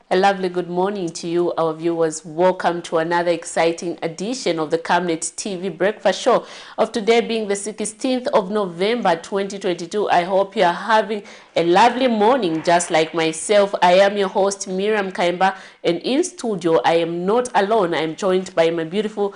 A lovely good morning to you, our viewers. Welcome to another exciting edition of the Camnet TV Breakfast Show of today being the 16th of November 2022. I hope you are having a lovely morning just like myself. I am your host Miriam Kaimba, and in studio I am not alone. I am joined by my beautiful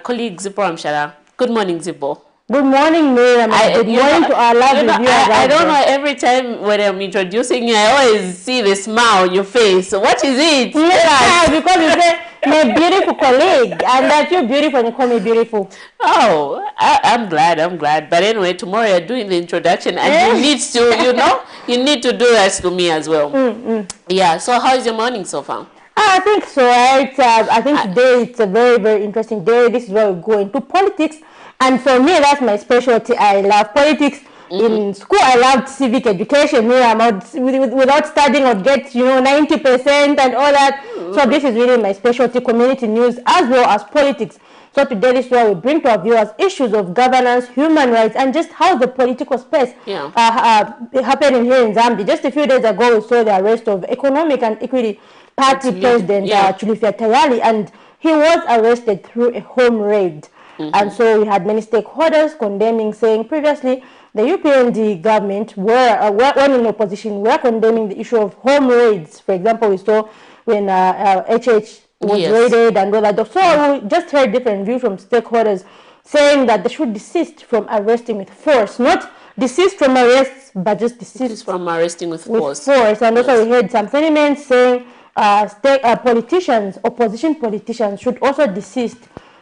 colleague Zippo Amshara. Good morning, Zippo. Good morning, Miriam. Good morning to our lovely viewers. I don't know, every time when I'm introducing you, I always see the smile on your face. So what is it? Yeah, because you say, my beautiful colleague, and that you're beautiful and you call me beautiful. Oh, I'm glad. But anyway, tomorrow you're doing the introduction, and you need to, you need to do that to me as well. Yeah, so how is your morning so far? I think so, right? I think today it's a very, very interesting day. This is where we go into politics. And for me, that's my specialty. I love politics. In school, I loved civic education. Without studying, I'd get 90% and all that. So this is really my specialty: community news as well as politics. So today, this is where we bring to our viewers issues of governance, human rights, and just how the political space happening here in Zambia. Just a few days ago, we saw the arrest of Economic and Equity Party President Chulifya Tayali, and he was arrested through a home raid. And so we had many stakeholders condemning, saying previously the UPND government when in opposition were condemning the issue of home raids. For example, we saw when HH was raided and all that. So we just heard different views from stakeholders saying that they should desist from arresting with force, not desist from arrests, but just desist from arresting with force. And also we heard some sentiments saying politicians, opposition politicians, should also desist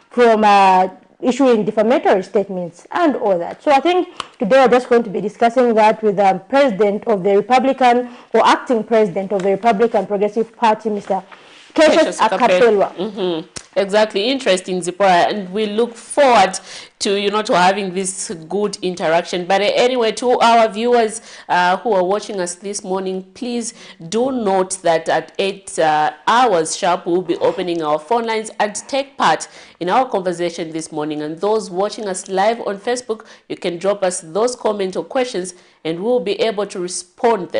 from issuing defamatory statements and all that. So I think today we're just going to be discussing that with the president of the Republican, or acting president of the Republican Progressive Party, Mr. Cassius Akapelwa. Exactly, interesting, Zipporah, and we look forward to to having this good interaction. But anyway, to our viewers who are watching us this morning, please do note that at 8 hours sharp we'll be opening our phone lines and take part in our conversation this morning. And those watching us live on Facebook, you can drop us those comments or questions and we'll be able to respond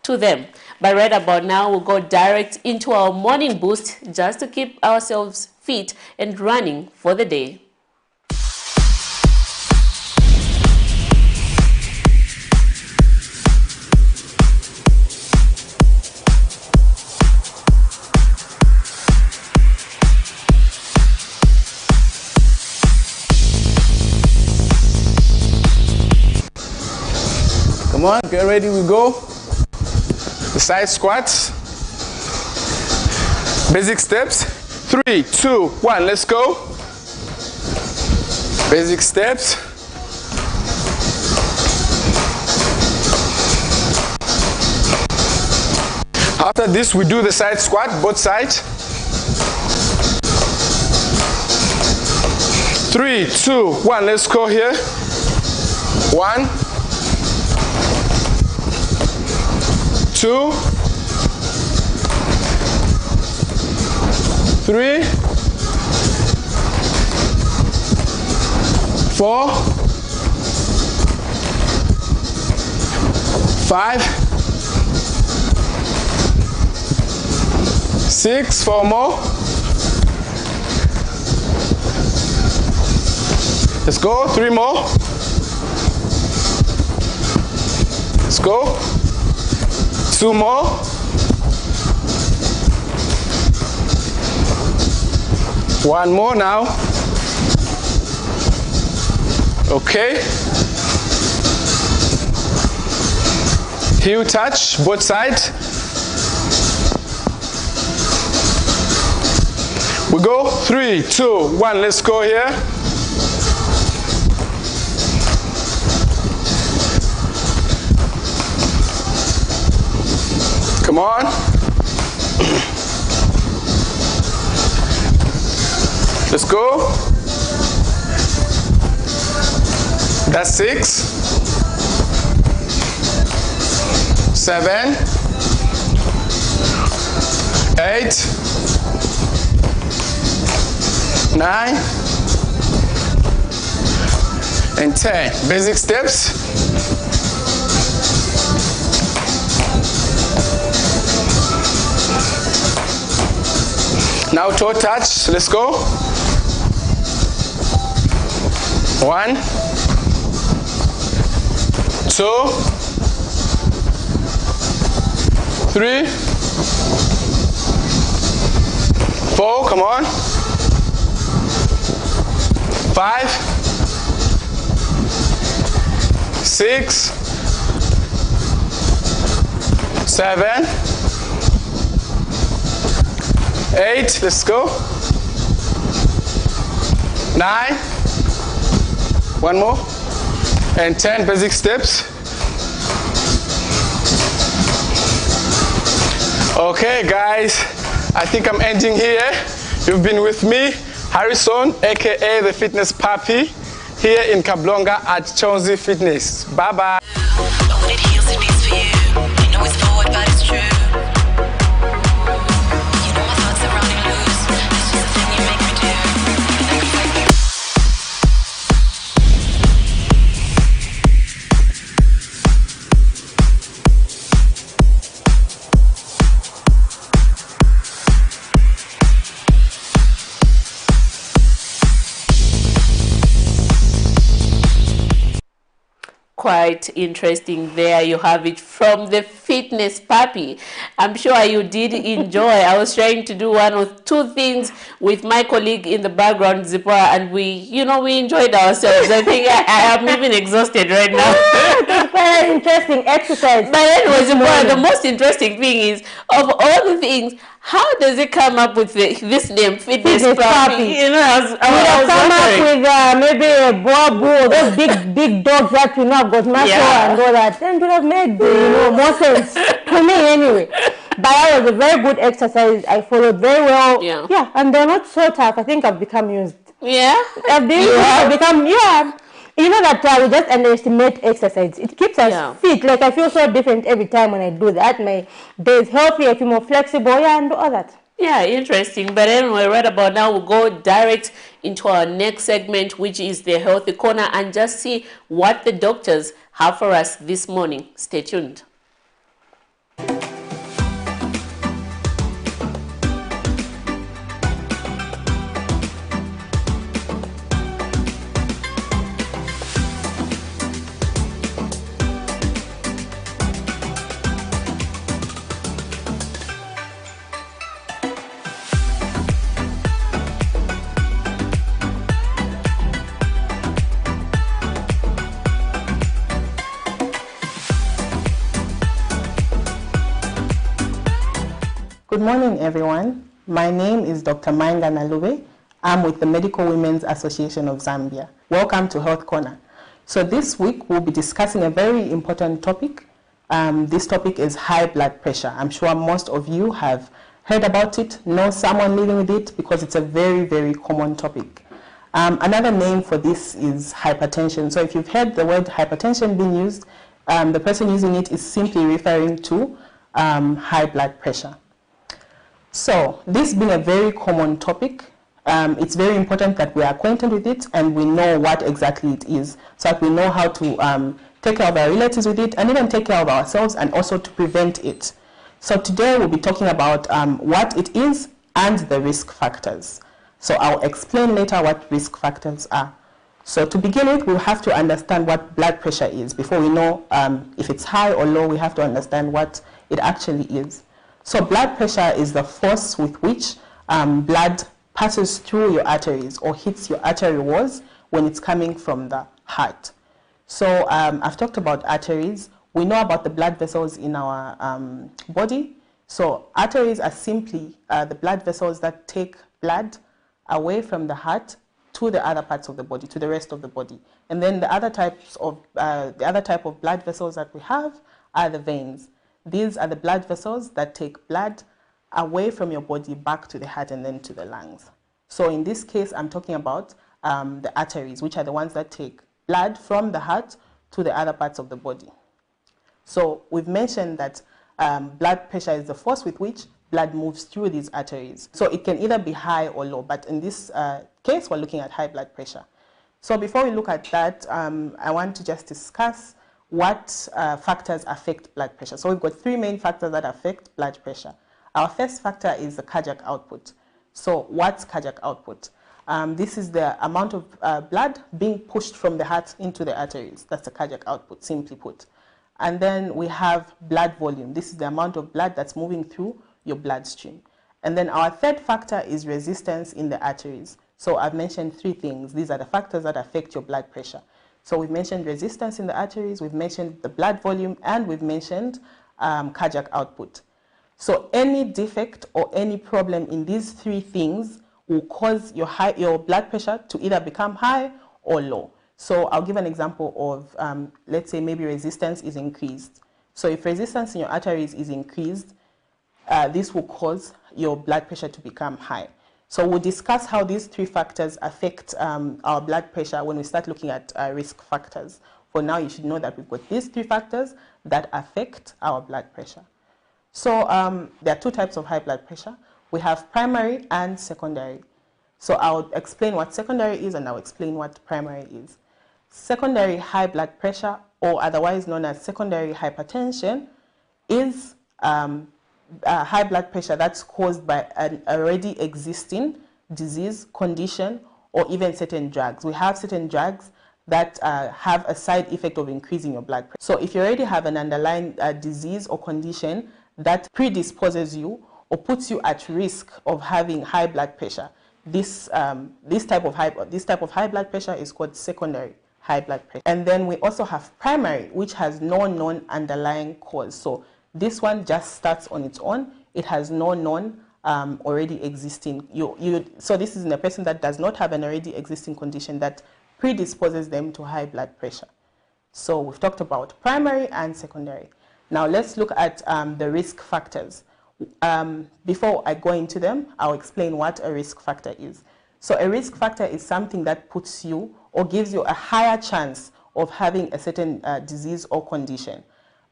to them. But right about now, we'll go direct into our morning boost just to keep ourselves fit and running for the day. Come on, get ready, we go. The side squats. Basic steps. 3, 2, 1, let's go. Basic steps. After this, we do the side squat, both sides. 3, 2, 1, let's go here. 1, 2, 3, 4, 5, 6, 4 more. Let's go, 3 more. Let's go. 2 more. One more now. Okay. Heel touch, both sides. We go 3, 2, 1, let's go here. Come on. Let's go. That's 6, 7, 8, 9, and 10. Basic steps. Now toe touch, let's go. 1, 2, 3, 4, come on. 5, 6, 7, 8, let's go. 9, one more, and 10 basic steps. Okay guys, I think I'm ending here. You've been with me, Harrison, aka the Fitness Papi, here in Kablonga at Chonzi Fitness. Bye bye. Quite interesting. There you have it from the Fitness Papi. I'm sure you did enjoy. I was trying to do one or two things with my colleague in the background, Zipporah, and we enjoyed ourselves. I think I am even exhausted right now. That's quite an interesting exercise. But anyway, Zipporah, the most interesting thing is, of all the things, how does it come up with this name, Fitness Papi? You know, I was come up with maybe a boa, those big dogs that have got muscle and all that. Then it would have made more sense to me anyway. But that was a very good exercise. I followed very well. Yeah, and they're not so tough. I think I've become used. Yeah, I've become You know that we just underestimate exercise. It keeps us fit. Like I feel so different every time when I do that. My day is healthy. I feel more flexible. And all that. Yeah, interesting. But anyway, right about now, we'll go direct into our next segment, which is the Healthy Corner, and just see what the doctors have for us this morning. Stay tuned. Good morning, everyone. My name is Dr. Mainga Nalube. I'm with the Medical Women's Association of Zambia. Welcome to Health Corner. So this week, we'll be discussing a very important topic. This topic is high blood pressure. I'm sure most of you have heard about it, know someone living with it, because it's a very, very common topic. Another name for this is hypertension. So if you've heard the word hypertension being used, the person using it is simply referring to high blood pressure. So this being a very common topic, it's very important that we are acquainted with it and we know what exactly it is, so that we know how to take care of our relatives with it and even take care of ourselves and also to prevent it. So today we'll be talking about what it is and the risk factors. So I'll explain later what risk factors are. So to begin with, we'll have to understand what blood pressure is. Before we know if it's high or low, we have to understand what it actually is. So blood pressure is the force with which blood passes through your arteries or hits your artery walls when it's coming from the heart. So I've talked about arteries. We know about the blood vessels in our body. So arteries are simply the blood vessels that take blood away from the heart to the other parts of the body, to the rest of the body. And then the other type of blood vessels that we have are the veins. These are the blood vessels that take blood away from your body back to the heart and then to the lungs. So in this case, I'm talking about the arteries, which are the ones that take blood from the heart to the other parts of the body. So we've mentioned that blood pressure is the force with which blood moves through these arteries. So it can either be high or low, but in this case, we're looking at high blood pressure. So before we look at that, I want to just discuss what factors affect blood pressure. So we've got three main factors that affect blood pressure. Our first factor is the cardiac output. So what's cardiac output? This is the amount of blood being pushed from the heart into the arteries. That's the cardiac output, simply put. And then we have blood volume. This is the amount of blood that's moving through your bloodstream. And then our third factor is resistance in the arteries. So I've mentioned three things. These are the factors that affect your blood pressure. So we've mentioned resistance in the arteries, we've mentioned the blood volume, and we've mentioned cardiac output. So any defect or any problem in these three things will cause your blood pressure to either become high or low. So I'll give an example of, let's say maybe resistance is increased. So if resistance in your arteries is increased, this will cause your blood pressure to become high. So we'll discuss how these three factors affect our blood pressure when we start looking at risk factors. For now, you should know that we've got these three factors that affect our blood pressure. So there are two types of high blood pressure. We have primary and secondary. So I'll explain what secondary is and I'll explain what primary is. Secondary high blood pressure, or otherwise known as secondary hypertension, is high blood pressure that's caused by an already existing disease, condition, or even certain drugs. We have certain drugs that have a side effect of increasing your blood pressure. So if you already have an underlying disease or condition that predisposes you or puts you at risk of having high blood pressure, this type of high blood pressure is called secondary high blood pressure. And then we also have primary, which has no known underlying cause. So this one just starts on its own. It has no known already existing. So this is in a person that does not have an already existing condition that predisposes them to high blood pressure. So we've talked about primary and secondary. Now let's look at the risk factors. Before I go into them, I'll explain what a risk factor is. So a risk factor is something that puts you or gives you a higher chance of having a certain disease or condition.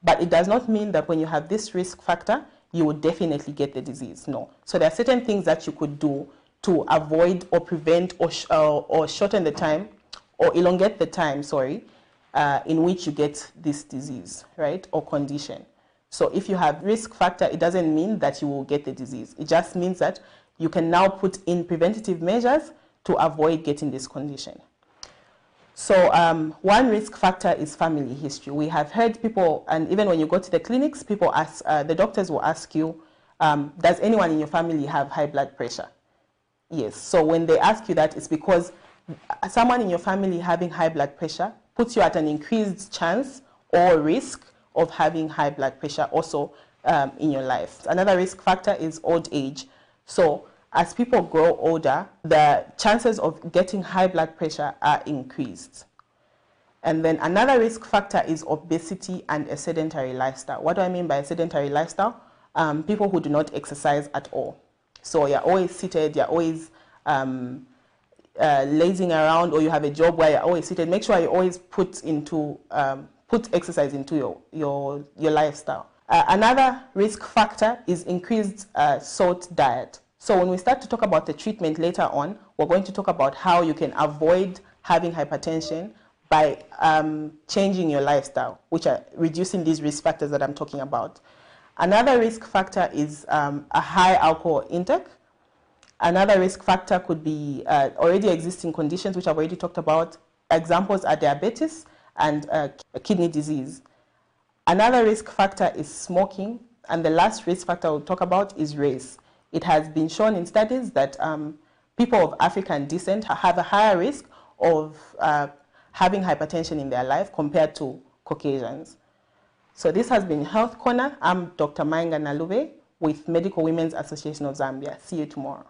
But it does not mean that when you have this risk factor, you will definitely get the disease. No. So there are certain things that you could do to avoid or prevent or shorten the time or elongate the time, in which you get this disease, right, or condition. So if you have risk factor, it doesn't mean that you will get the disease. It just means that you can now put in preventative measures to avoid getting this condition. So one risk factor is family history. We have heard people, and even when you go to the clinics, people ask, the doctors will ask you, does anyone in your family have high blood pressure? Yes. So when they ask you that, it's because someone in your family having high blood pressure puts you at an increased chance or risk of having high blood pressure also in your life. Another risk factor is old age. So as people grow older, the chances of getting high blood pressure are increased. And then another risk factor is obesity and a sedentary lifestyle. What do I mean by a sedentary lifestyle? People who do not exercise at all. So you're always seated, you're always lazing around, or you have a job where you're always seated. Make sure you always put exercise into your lifestyle. Another risk factor is increased salt diet. So when we start to talk about the treatment later on, we're going to talk about how you can avoid having hypertension by changing your lifestyle, which are reducing these risk factors that I'm talking about. Another risk factor is a high alcohol intake. Another risk factor could be already existing conditions, which I've already talked about. Examples are diabetes and kidney disease. Another risk factor is smoking. And the last risk factor we'll talk about is race. It has been shown in studies that people of African descent have a higher risk of having hypertension in their life compared to Caucasians. So this has been Health Corner. I'm Dr. Mainga Nalube with Medical Women's Association of Zambia. See you tomorrow.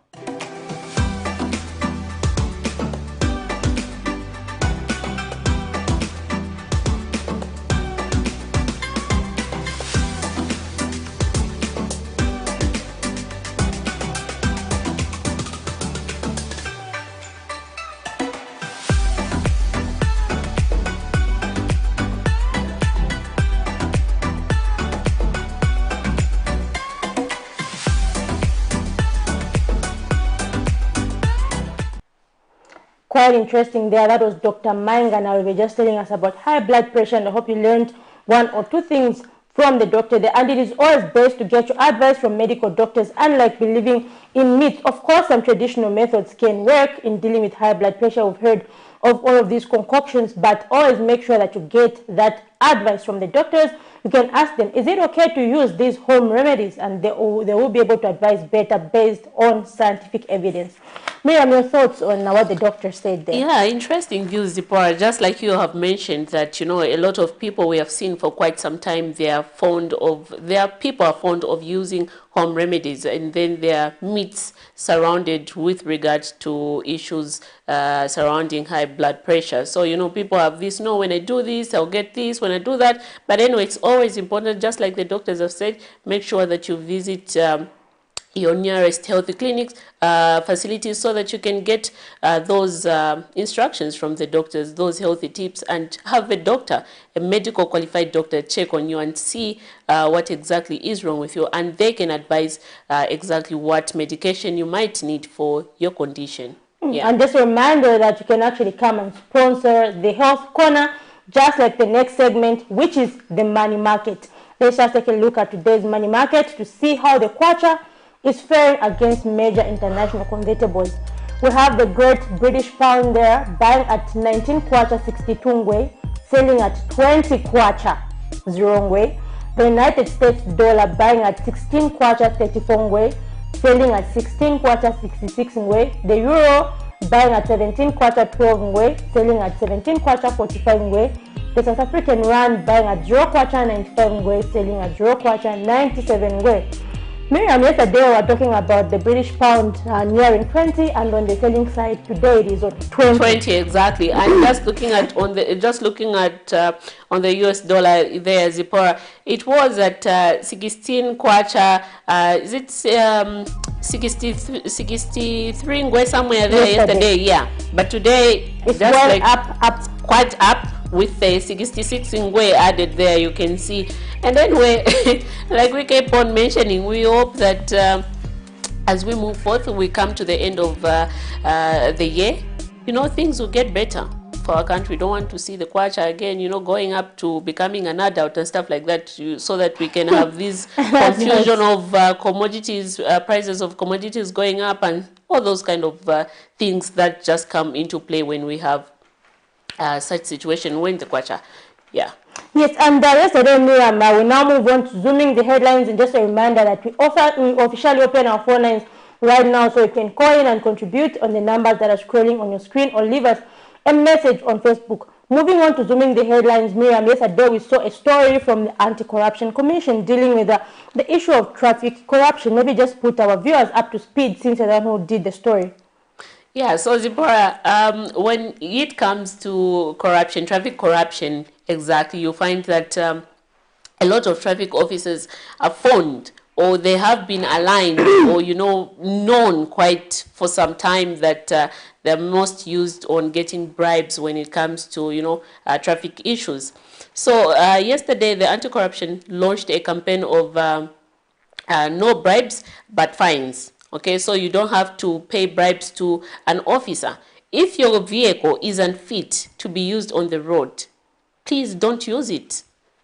Quite interesting there. That was Dr. Mainga Nalube just telling us about high blood pressure, and I hope you learned one or two things from the doctor there. And it is always best to get your advice from medical doctors, unlike believing in myths. Of course, some traditional methods can work in dealing with high blood pressure. We've heard of all of these concoctions, but always make sure that you get that advice from the doctors. You can ask them, is it okay to use these home remedies? And they will be able to advise better based on scientific evidence. Miriam, your thoughts on what the doctor said there? Yeah, interesting views, Deborah. Just like you have mentioned that, a lot of people we have seen for quite some time, people are fond of using home remedies, and then there are myths surrounded with regards to issues surrounding high blood pressure. So, people have this, no, when I do this, I'll get this, when I do that. But anyway, it's always important, just like the doctors have said, make sure that you visit your nearest healthy clinics, facilities, so that you can get those instructions from the doctors, those healthy tips, and have a doctor, a medical qualified doctor, check on you and see what exactly is wrong with you, and they can advise exactly what medication you might need for your condition. Yeah. And just a reminder that you can actually come and sponsor the Health Corner, just like the next segment, which is the money market. Let's just take a look at today's money market to see how the kwacha is faring against major international convertibles. We have the Great British Pound there, buying at 19 kwacha 62 ngwe, selling at 20 kwacha 0 ngwe. The United States dollar buying at 16 kwacha 34 ngwe, selling at 16 kwacha 66 ngwe. The euro buying at 17 kwacha 12 ngwe, selling at 17 kwacha 45 ngwe. The South African rand buying at 0 kwacha 95 ngwe, selling at 0 kwacha 97 ngwe. Miriam, yesterday we were talking about the British pound nearing 20, and on the selling side today it is on 20. 20 exactly. And just looking at on the US dollar there, Zipporah, it was at 16 kwacha. Is it 63 ngwe somewhere there yesterday? Yeah, but today it's just well like up, quite up, with the 66 ngwe added there, you can see. And then like we keep on mentioning, we hope that as we move forth, we come to the end of the year, things will get better for our country. We don't want to see the kwacha again, going up to becoming an adult and stuff like that, so that we can have this confusion of commodities, prices of commodities going up, and all those kind of things that just come into play when we have such situation when the kwacha. Yeah. Yes, and yesterday, Miriam, we now move on to zooming the headlines, and just a reminder that we officially open our phone lines right now, so you can call in and contribute on the numbers that are scrolling on your screen, or leave us a message on Facebook. Moving on to zooming the headlines, Miriam, yesterday we saw a story from the Anti-Corruption Commission dealing with the issue of traffic corruption. Maybe just put our viewers up to speed, since I don't know who did the story. Yeah, so Zipporah, when it comes to corruption, traffic corruption, exactly, you find that a lot of traffic officers are formed, or they have been aligned, or known quite for some time, that they're most used on getting bribes when it comes to traffic issues. So yesterday, the anti-corruption launched a campaign of no bribes but fines. Okay, so you don't have to pay bribes to an officer. If your vehicle isn't fit to be used on the road, please don't use it.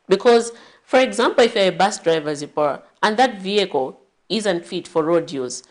Because, for example, if you're a bus driver, Zipporah, and that vehicle isn't fit for road use,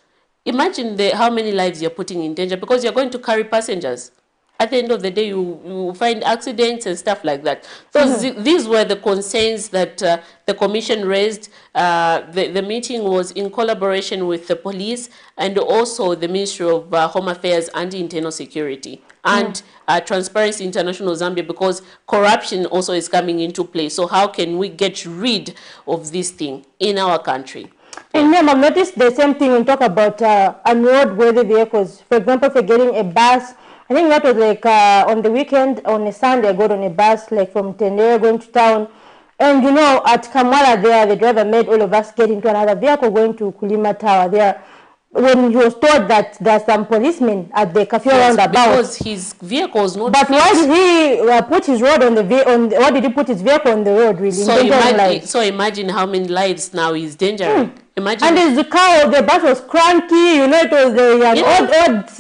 imagine how many lives you're putting in danger, because you're going to carry passengers. At the end of the day, you find accidents and stuff like that. So these were the concerns that the commission raised. The meeting was in collaboration with the police and also the Ministry of Home Affairs and Internal Security and Transparency International Zambia, because corruption also is coming into play. So how can we get rid of this thing in our country? And ma'am, I've noticed the same thing when we talk about unroadworthy vehicles. For example, if you're getting a bus, I think that was like on the weekend, on a Sunday, I got on a bus like from Tendere going to town. And at Kamala there, the driver made all of us get into another vehicle going to Kulima Tower there. When he was told that there's some policemen at the cafe roundabout. Because his vehicle was not But fit. why did he put his road on the why did he put his vehicle on the road, really? So imagine how many lives now he's endangering. Imagine. And there's the car, the bus was cranky, it was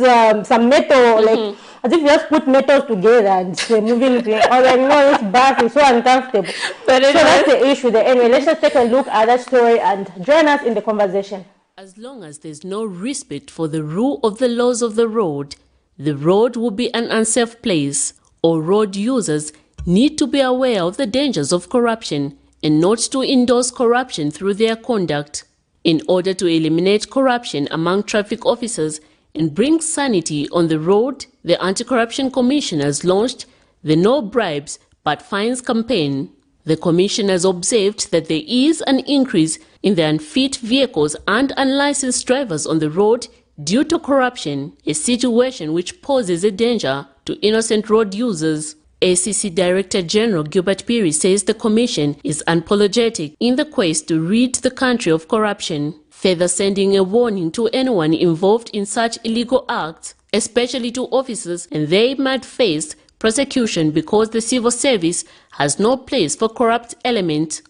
odd some metal, like as if you just put metals together and say moving thing. I was like, no, this bath is so uncomfortable. But so that's the issue there. Anyway, let's just take a look at that story and join us in the conversation. As long as there's no respect for the rule of the laws of the road will be an unsafe place. All road users need to be aware of the dangers of corruption and not to endorse corruption through their conduct. In order to eliminate corruption among traffic officers and bring sanity on the road, the Anti-Corruption Commission has launched the No Bribes But Fines campaign. The Commission has observed that there is an increase in the unfit vehicles and unlicensed drivers on the road due to corruption, a situation which poses a danger to innocent road users. ACC Director General Gilbert Piri says the Commission is unapologetic in the quest to rid the country of corruption, further sending a warning to anyone involved in such illegal acts, especially to officers, and they might face prosecution because the civil service has no place for corrupt elements.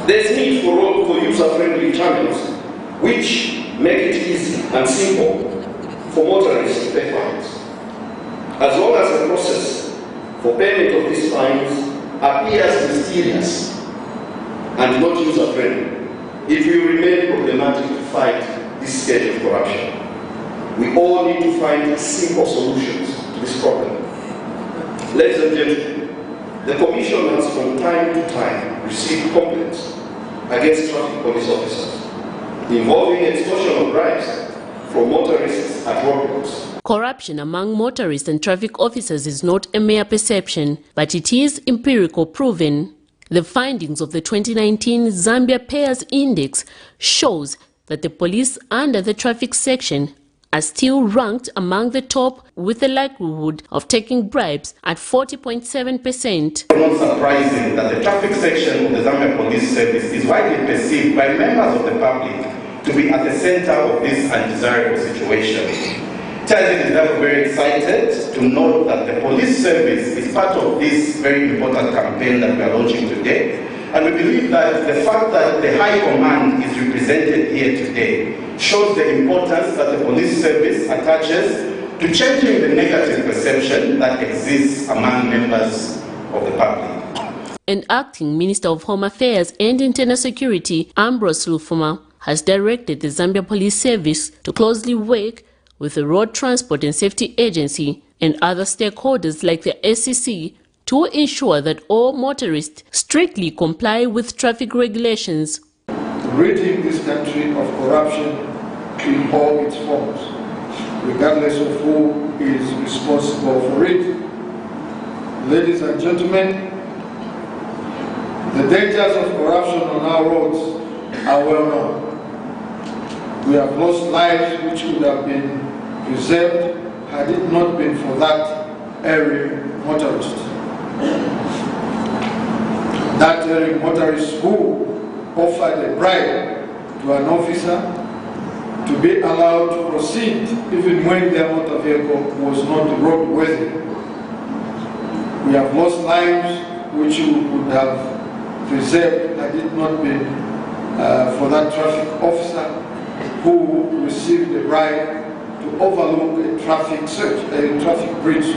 There's need for user-friendly channels which make it easy and simple for motorists to pay fines. As long as the process for payment of these fines appears mysterious and not user-friendly, it will remain problematic to fight this stage of corruption. We all need to find simple solutions to this problem. Ladies and gentlemen, the Commission has from time to time received complaints against traffic police officers involving extortion of bribes from motorists at roadblocks. Corruption among motorists and traffic officers is not a mere perception, but it is empirical proven. The findings of the 2019 Zambia Payers Index shows that the police under the traffic section are still ranked among the top, with the likelihood of taking bribes at 40.7%. It's not surprising that the traffic section of the Zambia Police Service is widely perceived by members of the public to be at the center of this undesirable situation. Tazin is therefore very excited to note that the police service is part of this very important campaign that we are launching today. And we believe that the fact that the High Command is represented here today shows the importance that the police service attaches to changing the negative perception that exists among members of the public. And Acting Minister of Home Affairs and Internal Security, Ambrose Lufuma, has directed the Zambia Police Service to closely work with the Road Transport and Safety Agency and other stakeholders like the SEC to ensure that all motorists strictly comply with traffic regulations. Ridding this country of corruption in all its forms, regardless of who is responsible for it. Ladies and gentlemen, the dangers of corruption on our roads are well known. We have lost lives which would have been preserved had it not been for that erring motorist. That erring motorist who offered a bribe to an officer to be allowed to proceed even when their motor vehicle was not roadworthy. We have lost lives which we would have preserved had it not been for that traffic officer who received a bribe to overlook a traffic bridge.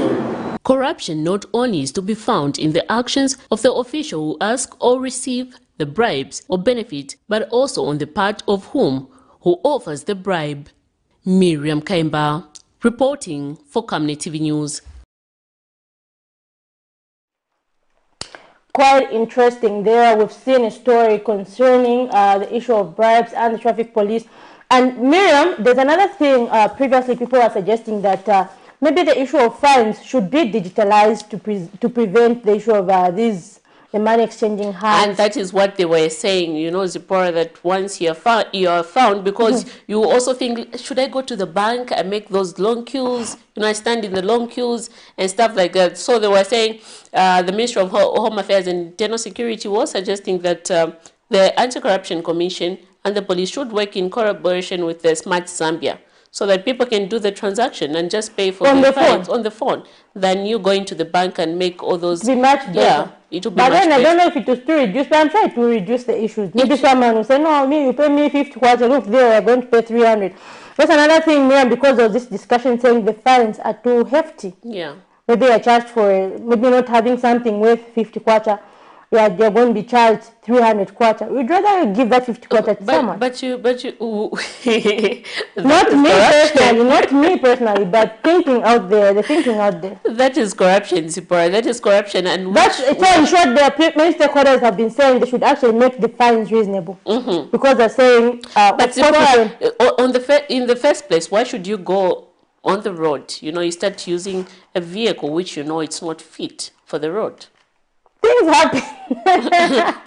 Corruption not only is to be found in the actions of the official who ask or receive the bribes or benefit, but also on the part of who offers the bribe. Miriam Kaimba, reporting for Camnet TV News. Quite interesting there. We've seen a story concerning the issue of bribes and the traffic police. And Miriam, there's another thing. Previously, people are suggesting that maybe the issue of fines should be digitalized to prevent the issue of the money exchanging hands. And that is what they were saying, you know, Zipporah, that once you are found, because you also think, should I go to the bank and make those long queues? You know, I stand in the long queues and stuff like that. So they were saying the Ministry of Home Affairs and Internal Security was suggesting that the Anti-Corruption Commission and the police should work in collaboration with the Smart Zambia, so that people can do the transaction and just pay for On the fines phone. on the phone, than you going to the bank and make all those. Be much better. Yeah, it will be but much then better. I don't know if it was to reduce, but I'm trying to reduce the issues. Maybe someone will say, no, me, you pay me 50 kwacha, look, they are going to pay 300. That's another thing, Miriam, because of this discussion saying the fines are too hefty. Yeah. Maybe I charged for maybe not having something worth 50 kwacha. Yeah, they're going to be charged 300 kwacha. We'd rather give that 50 kwacha to someone. But you, not me personally, but thinking out there, the thinking out there. That is corruption, Zipporah. That is corruption, and That's so in short, many stakeholders have been saying they should actually make the fines reasonable, because they're saying. But Zipporah, in the first place, why should you go on the road? You know, you start using a vehicle which you know it's not fit for the road. Things happen.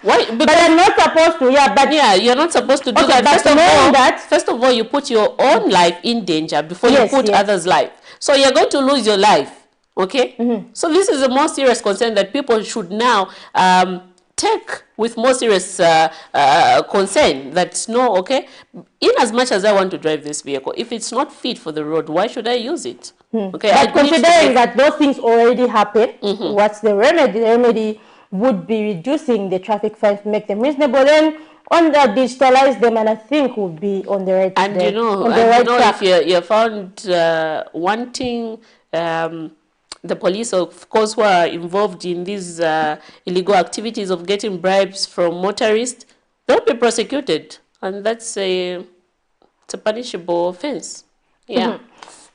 Why? But I'm not supposed to. Yeah, but yeah, you're not supposed to do okay, that. First of all, you put your own life in danger before you put others' life. So you're going to lose your life. Okay. So this is a more serious concern that people should now take with more serious concern. That no, okay. In as much as I want to drive this vehicle, if it's not fit for the road, why should I use it? Okay. But considering that those things already happen, what's the remedy? The remedy would be reducing the traffic fines to make them reasonable. Then on the digitalize them, and I think would be on the right. And track. you know, if you're found wanting. The police, of course, who are involved in these illegal activities of getting bribes from motorists, they'll be prosecuted, and that's it's a punishable offense. Yeah.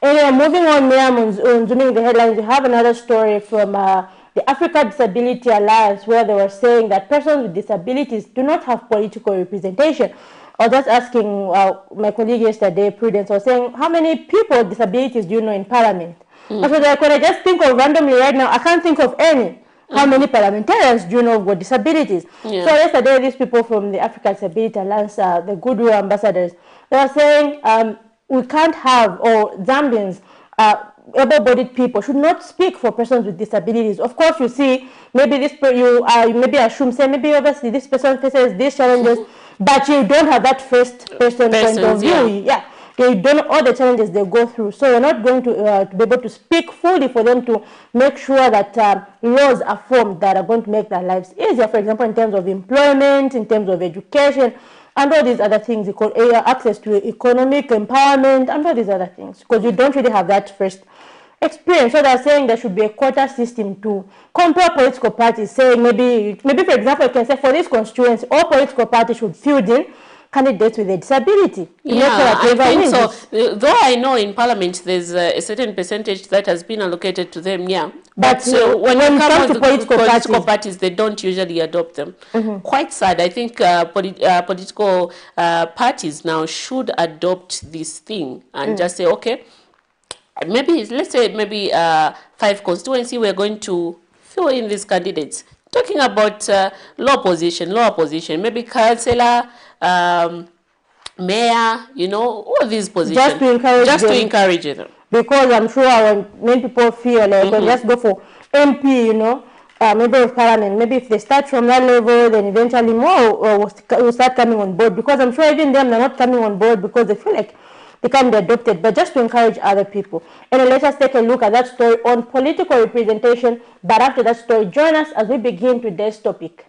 Anyway, moving on, Miriam, on zooming the headlines, we have another story from the Africa Disability Alliance, where they were saying that persons with disabilities do not have political representation. I was just asking my colleague yesterday, Prudence, was saying, how many people with disabilities do you know in Parliament? I was like, when I just think of randomly right now, I can't think of any. How many parliamentarians do you know with disabilities? Yeah. So yesterday, these people from the Africa Disability Alliance, the Goodwill ambassadors, they were saying we can't have, or Zambians, able-bodied people should not speak for persons with disabilities. Of course, you see, maybe maybe assume, say, maybe obviously this person faces these challenges, but you don't have that first-person point of view. Yeah. They don't know all the challenges they go through. So you're not going to be able to speak fully for them to make sure that laws are formed that are going to make their lives easier. For example, in terms of employment, in terms of education, and all these other things, access to economic empowerment, and all these other things, because you don't really have that first experience. So they're saying there should be a quota system to compare political parties, saying maybe for example, you can say for this constituency, all political parties should field in candidates with a disability. Yeah, I think so. Though I know in Parliament there's a certain percentage that has been allocated to them, yeah. But when it comes to political parties, they don't usually adopt them. Quite sad. I think political parties now should adopt this thing and just say, okay, maybe, let's say, maybe 5 constituency, we're going to fill in these candidates. Talking about lower position, maybe councillor, mayor, you know, all these positions. Just to encourage them. Because I'm sure when many people feel like when just go for MP, you know, member of parliament, maybe if they start from that level, then eventually more will start coming on board. Because I'm sure even them, they're not coming on board because they feel like they can't be adopted, but just to encourage other people. And let us take a look at that story on political representation. But after that story, join us as we begin today's topic.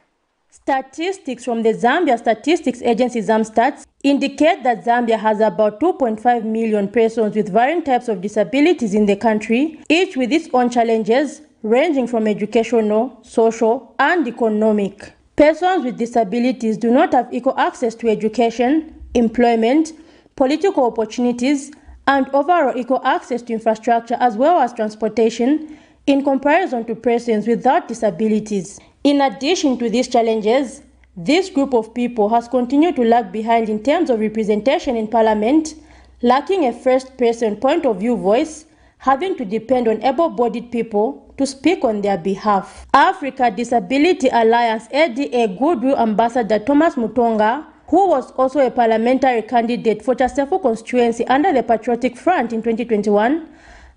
Statistics from the Zambia Statistics Agency, ZAMSTATS, indicate that Zambia has about 2.5 million persons with varying types of disabilities in the country, each with its own challenges, ranging from educational, social, and economic. Persons with disabilities do not have equal access to education, employment, political opportunities, and overall equal access to infrastructure as well as transportation in comparison to persons without disabilities. In addition to these challenges, this group of people has continued to lag behind in terms of representation in Parliament, lacking a first-person point of view voice, having to depend on able-bodied people to speak on their behalf. Africa Disability Alliance ADA Goodwill Ambassador Thomas Mutonga, who was also a parliamentary candidate for Chasefu constituency under the Patriotic Front in 2021,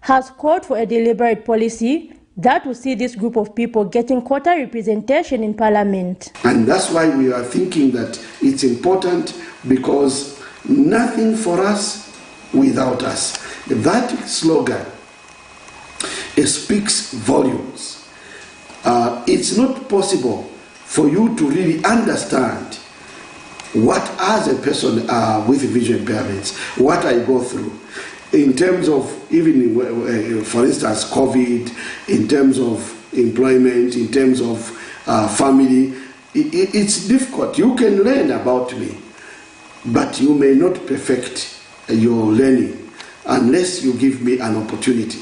has called for a deliberate policy that will see this group of people getting quota representation in Parliament. And that's why we are thinking that it's important, because nothing for us without us. That slogan, it speaks volumes. It's not possible for you to really understand what, as a person with vision impairments, what I go through in terms of even, for instance, COVID, in terms of employment, in terms of family. It's difficult. You can learn about me, but you may not perfect your learning unless you give me an opportunity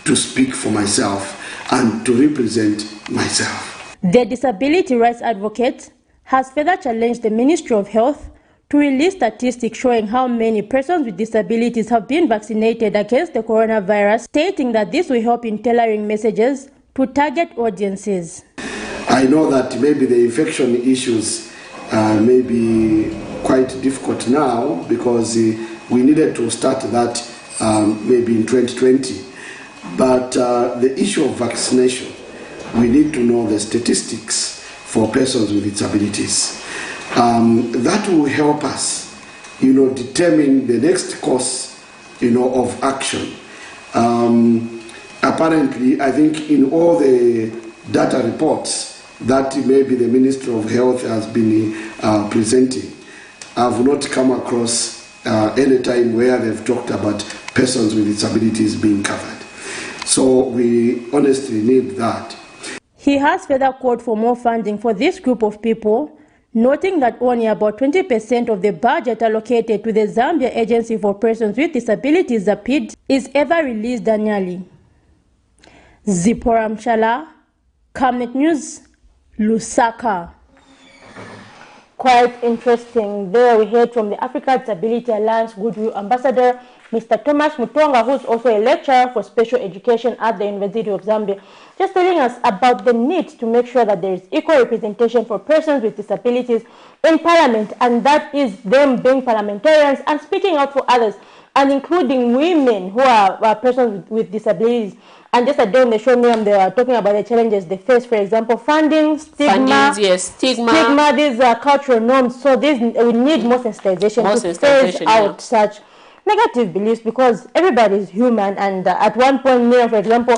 to speak for myself and to represent myself. The disability rights advocate has further challenged the Ministry of Health to release statistics showing how many persons with disabilities have been vaccinated against the coronavirus, stating that this will help in tailoring messages to target audiences. I know that maybe the infection issues may be quite difficult now because we needed to start that maybe in 2020. But the issue of vaccination, we need to know the statistics for persons with disabilities. That will help us, determine the next course, of action. Apparently, I think in all the data reports that maybe the Ministry of Health has been presenting, I've not come across any time where they've talked about persons with disabilities being covered. So we honestly need that. He has further called for more funding for this group of people, noting that only about 20% of the budget allocated to the Zambia Agency for Persons with Disabilities, ZAPID, is ever released annually. Zipporah Mshala, Camnet News, Lusaka. Quite interesting. There we heard from the Africa Disability Alliance Goodwill Ambassador, Mr. Thomas Mutonga, who's also a lecturer for special education at the University of Zambia, just telling us about the need to make sure that there is equal representation for persons with disabilities in Parliament, and that is them being parliamentarians and speaking out for others, and including women who are persons with disabilities. And just a day on the show, Miriam, they are talking about the challenges they face, for example, funding, stigma, these cultural norms. So we need more sensitization to phase out such negative beliefs, because everybody is human. And at one point, Miriam, for example,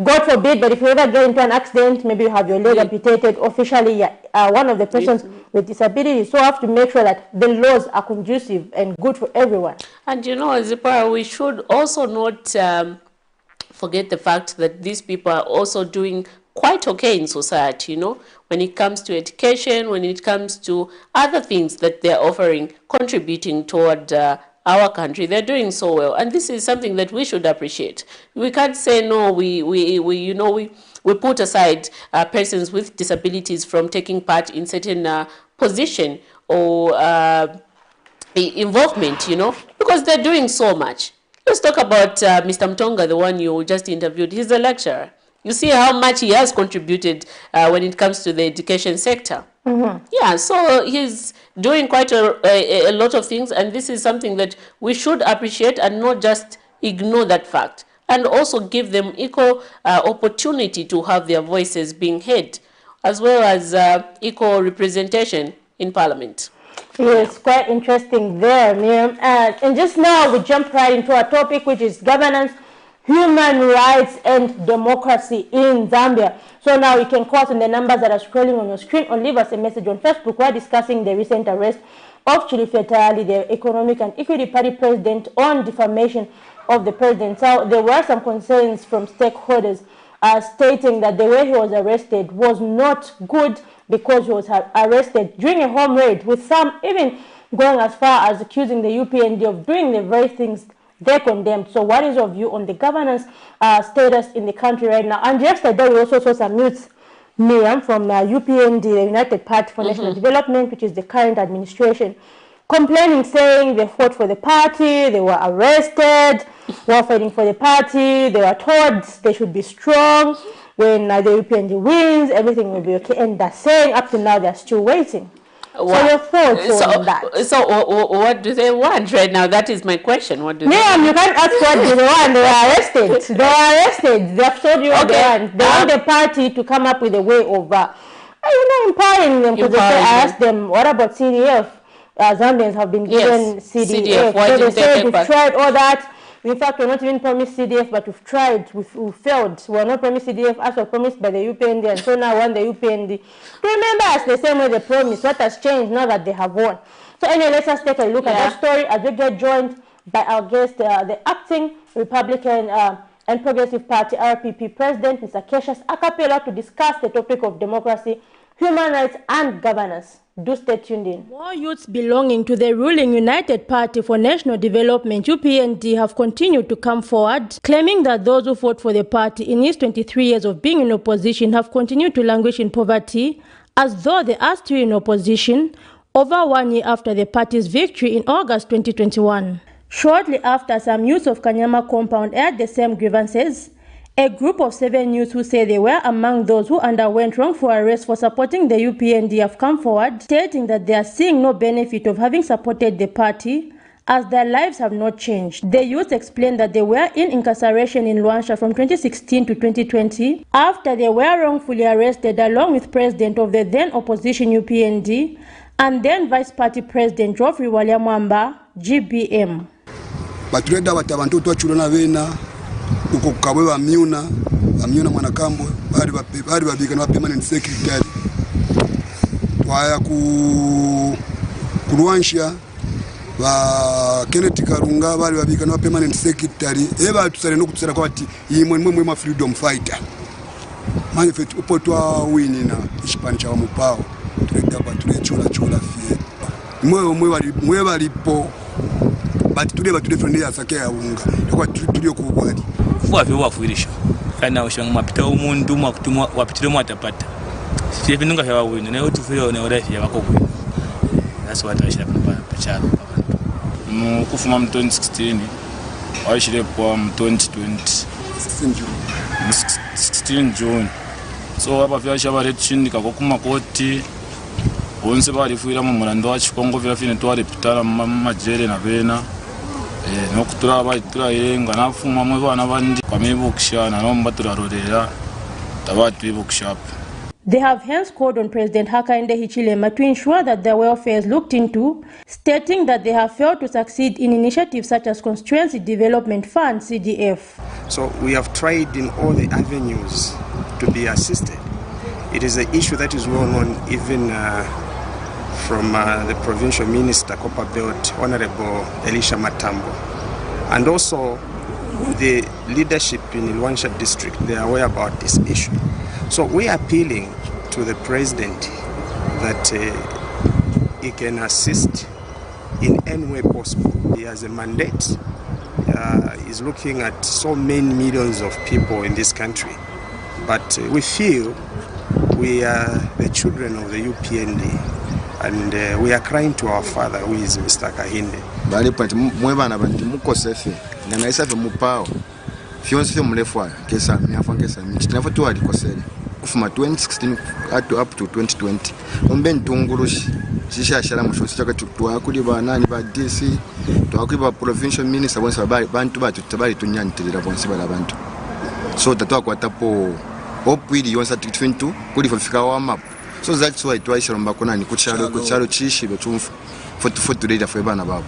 God forbid, but if you ever get into an accident, maybe you have your leg amputated, officially one of the persons with disabilities. So we have to make sure that the laws are conducive and good for everyone. And Zipporah, we should also not forget the fact that these people are also doing quite okay in society, when it comes to education, when it comes to other things that they're offering, contributing toward our country. They're doing so well, and this is something that we should appreciate. We can't say no. We put aside persons with disabilities from taking part in certain position or involvement, because they're doing so much. Let's talk about Mr. Mtonga, the one you just interviewed. He's a lecturer. You see how much he has contributed when it comes to the education sector. Yeah, so he's doing quite a lot of things, and this is something that we should appreciate and not just ignore that fact, and also give them equal opportunity to have their voices being heard, as well as equal representation in Parliament. Yes, quite interesting there, Miriam. And just now we jump right into our topic, which is governance, human rights, and democracy in Zambia. So now you can call us on the numbers that are scrolling on your screen, or leave us a message on Facebook. We're discussing the recent arrest of Chili Fetali, the Economic and Equity Party president, on defamation of the president. So there were some concerns from stakeholders stating that the way he was arrested was not good, because he was arrested during a home raid, with some even going as far as accusing the UPND of doing the very things they condemned. So what is your view on the governance status in the country right now? And yesterday we also saw some news, Miriam, from UPND, the United Party for National Development, which is the current administration, complaining, saying they fought for the party, they were arrested, were fighting for the party, they were told they should be strong. When the UPND wins, everything will be okay. And they're saying up to now they're still waiting. So your thoughts on that? So what do they want right now? That is my question. What do they want? You can't ask what they want. They were arrested. They were arrested. They have told you what they want. They want the party to come up with a way of empowering them. Because I asked them, what about CDF? Zambians have been given CDF. Why So they didn't they said take we've back? tried all that. In fact, we're not even promised CDF, but we've tried. We've failed. We're not promised CDF as was promised by the UPND, and so now want the UPND to remember us the same way they promised. What has changed now that they have won? So anyway, let's just take a look at that story as we get joined by our guest, the acting Republican and Progressive Party RPP President, Mr. Cassius Acapella, to discuss the topic of democracy, human rights, and governance. Do stay tuned in. More youths belonging to the ruling United Party for National Development, UPND, have continued to come forward, claiming that those who fought for the party in its 23 years of being in opposition have continued to languish in poverty, as though they are still in opposition, over 1 year after the party's victory in August 2021. Shortly after, some youths of Kanyama compound aired the same grievances. A group of 7 youths who say they were among those who underwent wrongful arrest for supporting the UPND have come forward, stating that they are seeing no benefit of having supported the party, as their lives have not changed. The youths explained that they were in incarceration in Luanshya from 2016 to 2020 after they were wrongfully arrested along with President of the then opposition UPND and then Vice Party President Geoffrey Walyamwamba, GBM. Batureda batabantu twachulona bena uko kabwe bamyuna mwanakambwe bali babikana permanent secretary twaya ku Luanshya ba Camnet Karunga bali babikana permanent secretary eba tusale no kutsera kwa ati imwe mwe freedom fighter manje fetu upotwa winina ishipani cha mupao tureda baturechola fie mwe balipo but today friendly asake ya unga kwa tulio kubwali fwa vyo wafuirisha kana ushanga mapita umundu mwakutumwa wapitire mwatapata sije binunga vya wawini na yote vyo na urafi ya wako kwini. That's what I should have pachalo kufuma mu 2016 washire kwa mu 2020 16 June so aba vyasha bare tshindika kokuma koti bonse balifuira mu mulando wa Chikongo vya fine twali pitala mu majere na bena nokutura bayitura yenga nafuma mwe bana bandi kwamibukishana no mbaturarorera tabatu ibukishap. They have hence called on President Hakainde Hichilema to ensure that their welfare is looked into, stating that they have failed to succeed in initiatives such as Constituency Development Fund, CDF. So we have tried in all the avenues to be assisted. It is an issue that is well known even from the provincial minister, Copper Belt, Honorable Elisha Matambo. And also the leadership in Luanshya district, they are aware about this issue. So we are appealing to the president that he can assist in any way possible. He has a mandate. He's looking at so many millions of people in this country. But we feel we are the children of the UPND, and we are crying to our father, who is Mr. Kahinde. Bali panti mwebana banti mukosefe ngana isafe mupao fionse mlefwa kesa miafa kesa michi tunafutu alikosele kufuma 2016 up to 2020 umbe ntungulushi shishashara mushosi chaka twakuli banani ba DC twakuli ba provincial minister bonse bantu batu tabali tunyantirira bonse bala bantu so tatwa kwatapo opwidi yonsa 2022 kuli fika wa map. So that's why twaishiromba konani kuchalo chishi betumfu for leader for bana babo.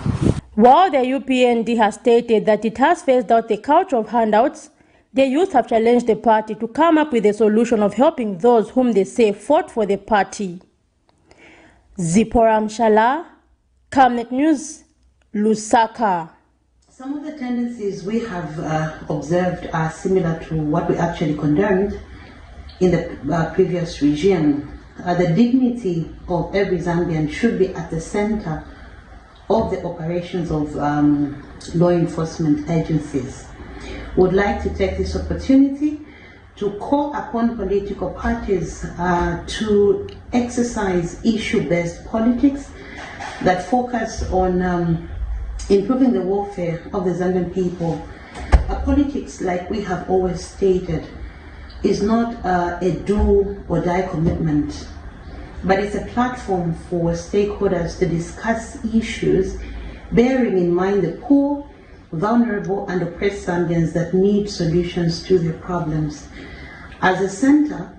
While the UPND has stated that it has phased out the culture of handouts, the youth have challenged the party to come up with a solution of helping those whom they say fought for the party. Zipporah Mshala, Camnet News, Lusaka. Some of the tendencies we have observed are similar to what we actually condemned in the previous regime. The dignity of every Zambian should be at the center of the operations of law enforcement agencies. Would like to take this opportunity to call upon political parties to exercise issue-based politics that focus on improving the welfare of the Zambian people. Politics, like we have always stated, is not a do or die commitment, but it's a platform for stakeholders to discuss issues bearing in mind the poor, vulnerable and oppressed Zambians that need solutions to their problems. As a center,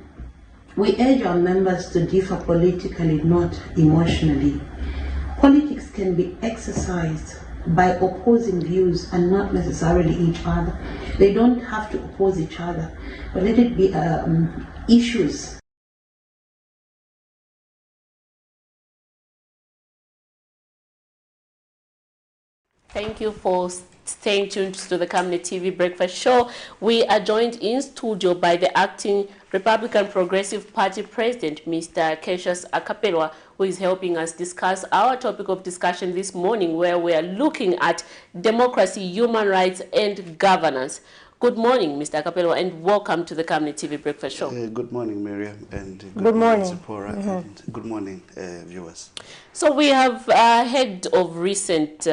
we urge our members to differ politically, not emotionally. Politics can be exercised by opposing views and not necessarily each other. They don't have to oppose each other, but let it be issues. Thank you for staying tuned to the Camnet TV Breakfast Show. We are joined in studio by the acting Republican Progressive Party President, Mr. Cassius Akapelwa, who is helping us discuss our topic of discussion this morning, where we are looking at democracy, human rights, and governance. Good morning, Mr. Akapelwa, and welcome to the Camnet TV Breakfast Show. Good morning, Miriam, and good morning, Zipporah, and good morning, viewers. So we have heard of recent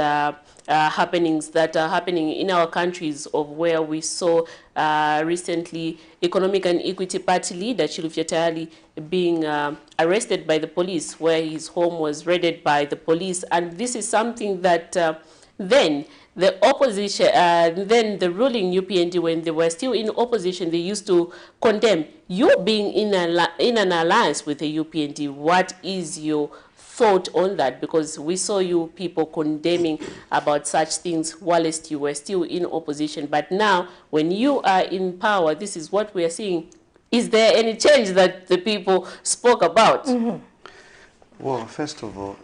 happenings that are happening in our countries, of where we saw recently Economic and Equity Party leader Chilufya Tayali being arrested by the police, where his home was raided by the police. And this is something that then the opposition, then the ruling UPND, when they were still in opposition, they used to condemn. You being in an alliance with the UPND, what is your thought on that? Because we saw you people condemning about such things whilst you were still in opposition. But now, when you are in power, this is what we are seeing. Is there any change that the people spoke about? Well, first of all,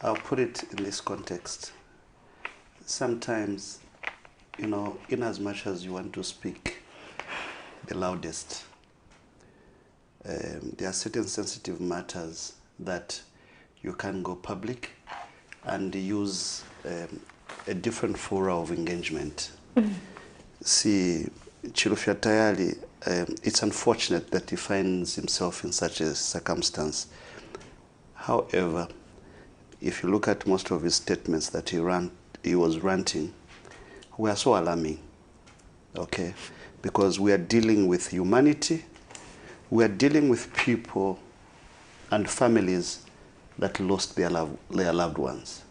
I'll put it in this context. Sometimes, you know, in as much as you want to speak the loudest, there are certain sensitive matters that you can go public and use a different fora of engagement. See, Chilufya Tayali, it's unfortunate that he finds himself in such a circumstance. However, if you look at most of his statements that he was ranting, were so alarming, okay? Because we are dealing with humanity, we are dealing with people and families that lost their loved ones.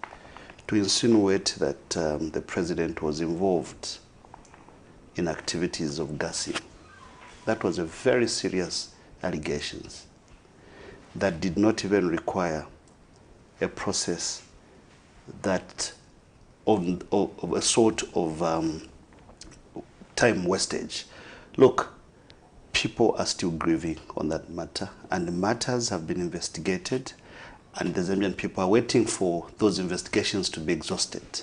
To insinuate that the president was involved in activities of gassing, that was a very serious allegations that did not even require a process that of a sort of time wastage. Look, people are still grieving on that matter, and the matters have been investigated, and the Zambian people are waiting for those investigations to be exhausted.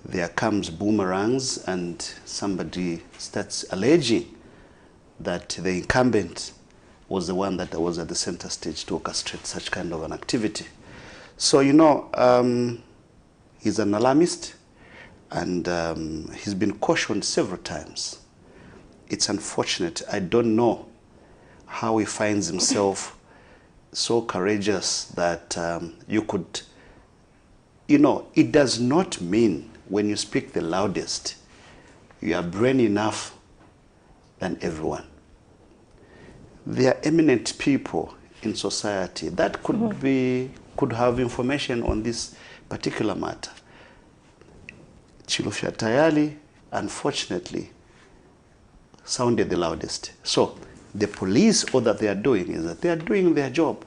There comes boomerangs, and somebody starts alleging that the incumbent was the one that was at the center stage to orchestrate such kind of an activity. So, you know, he's an alarmist, and he's been cautioned several times. It's unfortunate. I don't know how he finds himself so courageous that you could, you know, it does not mean when you speak the loudest, you are brain enough than everyone. There are eminent people in society that could have information on this particular matter. Chilufya Tayali, unfortunately, sounded the loudest. So the police, all that they are doing is that they are doing their job.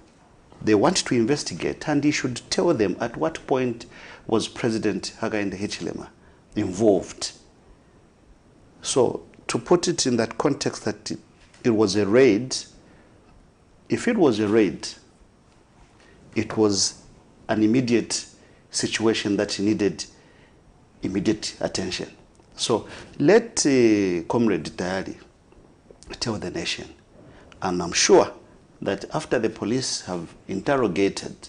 They want to investigate, and he should tell them at what point was President Hakainde Hichilema involved. So to put it in that context that it was a raid, if it was a raid, it was an immediate situation that needed immediate attention. So let Comrade Tayali tell the nation, and I'm sure that after the police have interrogated,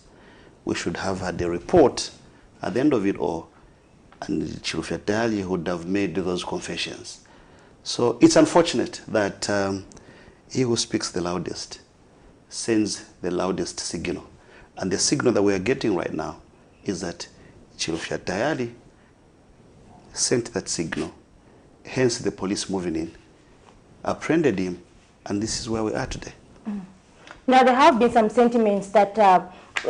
we should have had a report at the end of it all, and Chilufya Tayali would have made those confessions. So it's unfortunate that he who speaks the loudest sends the loudest signal. And the signal that we are getting right now is that Chilufya Tayali sent that signal, hence the police moving in, apprehended him, and this is where we are today. Now, there have been some sentiments that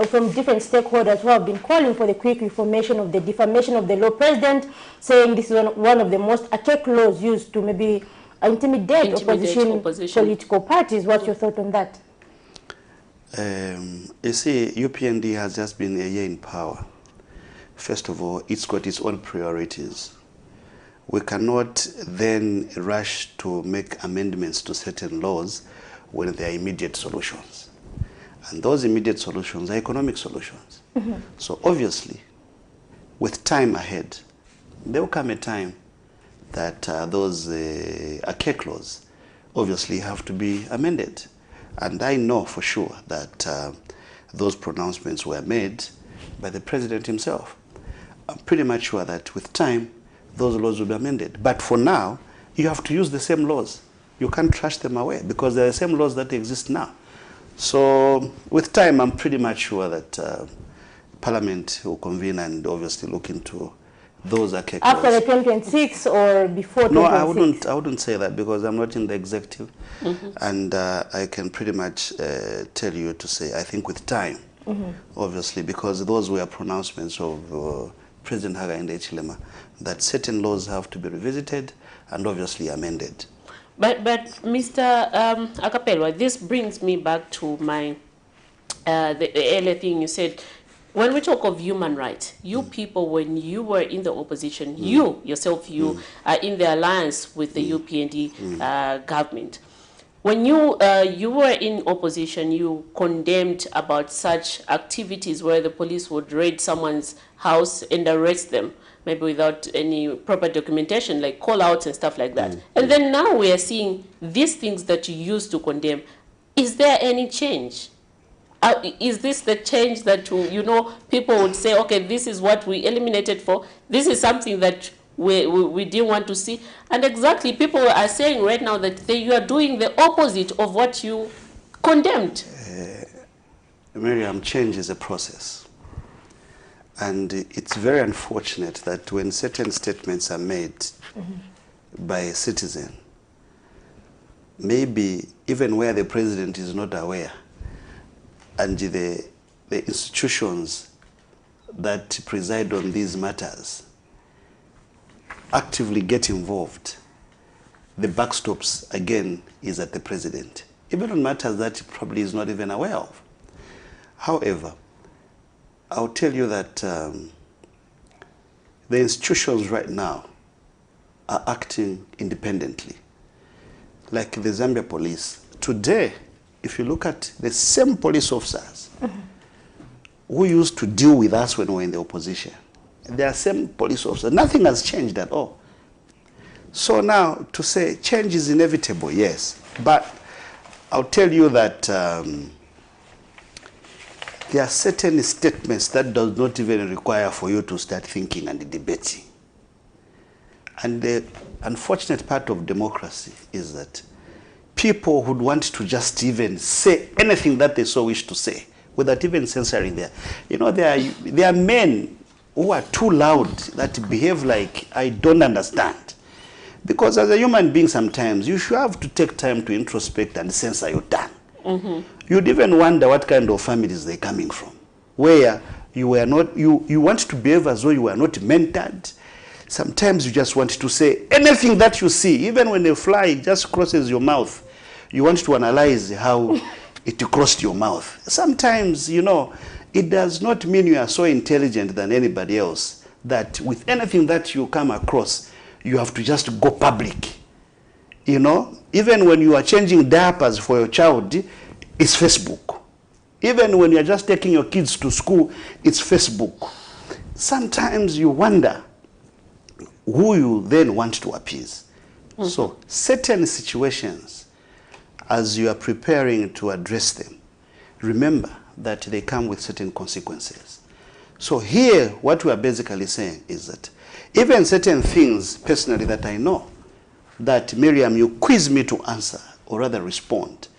from different stakeholders who have been calling for the quick reformation of the defamation of the law. President saying this is one of the most archaic laws used to maybe intimidate opposition political parties. What's your thought on that? You see, UPND has just been a year in power. First of all, it's got its own priorities. We cannot then rush to make amendments to certain laws when there are immediate solutions. And those immediate solutions are economic solutions. So obviously, with time ahead, there will come a time that those archaic laws obviously have to be amended. And I know for sure that those pronouncements were made by the president himself. I'm pretty much sure that with time, those laws will be amended. But for now, you have to use the same laws. You can't trash them away because they're the same laws that exist now. So with time, I'm pretty much sure that Parliament will convene and obviously look into those archaic laws. After the 2026 or before 2026? No, I wouldn't say that because I'm not in the executive. And I can pretty much tell you to say, I think with time, obviously, because those were pronouncements of President Hakainde Hichilema, that certain laws have to be revisited and obviously amended. But Mr. Akapelwa, this brings me back to my the earlier thing you said. When we talk of human rights, you people, when you were in the opposition, you yourself, you are in the alliance with the UPND government. When you were in opposition, you condemned about such activities where the police would raid someone's house and arrest them, maybe without any proper documentation, like call-outs and stuff like that. And then now we are seeing these things that you used to condemn. Is there any change? Is this the change that, you know, people would say, okay, this is what we eliminated for, this is something that we didn't want to see? And exactly, people are saying right now that you are doing the opposite of what you condemned. Miriam, change is a process. And it's very unfortunate that when certain statements are made by a citizen, maybe even where the president is not aware, and the institutions that preside on these matters actively get involved, the backstops again is at the president, even on matters that he probably is not even aware of. However, I'll tell you that the institutions right now are acting independently. Like the Zambia police. Today, if you look at the same police officers who used to deal with us when we were in the opposition, they are same police officers. Nothing has changed at all. So now, to say change is inevitable, yes. But I'll tell you that there are certain statements that does not even require for you to start thinking and debating. And the unfortunate part of democracy is that people would want to just even say anything that they so wish to say without even censoring there. You know, there are men who are too loud that behave like I don't understand. Because as a human being sometimes, you should have to take time to introspect and censor your tongue. You'd even wonder what kind of families they're coming from, where you were not, you want to behave as though you were not mentored. Sometimes you just want to say anything that you see, even when a fly just crosses your mouth, you want to analyze how it crossed your mouth. Sometimes, you know, it does not mean you are so intelligent than anybody else that with anything that you come across, you have to just go public. You know, even when you are changing diapers for your child, it's Facebook. Even when you're just taking your kids to school, it's Facebook. Sometimes you wonder who you then want to appease. So certain situations, as you are preparing to address them, remember that they come with certain consequences. So here, what we are basically saying is that even certain things, personally, that I know, that Miriam, you quiz me to answer, or rather respond,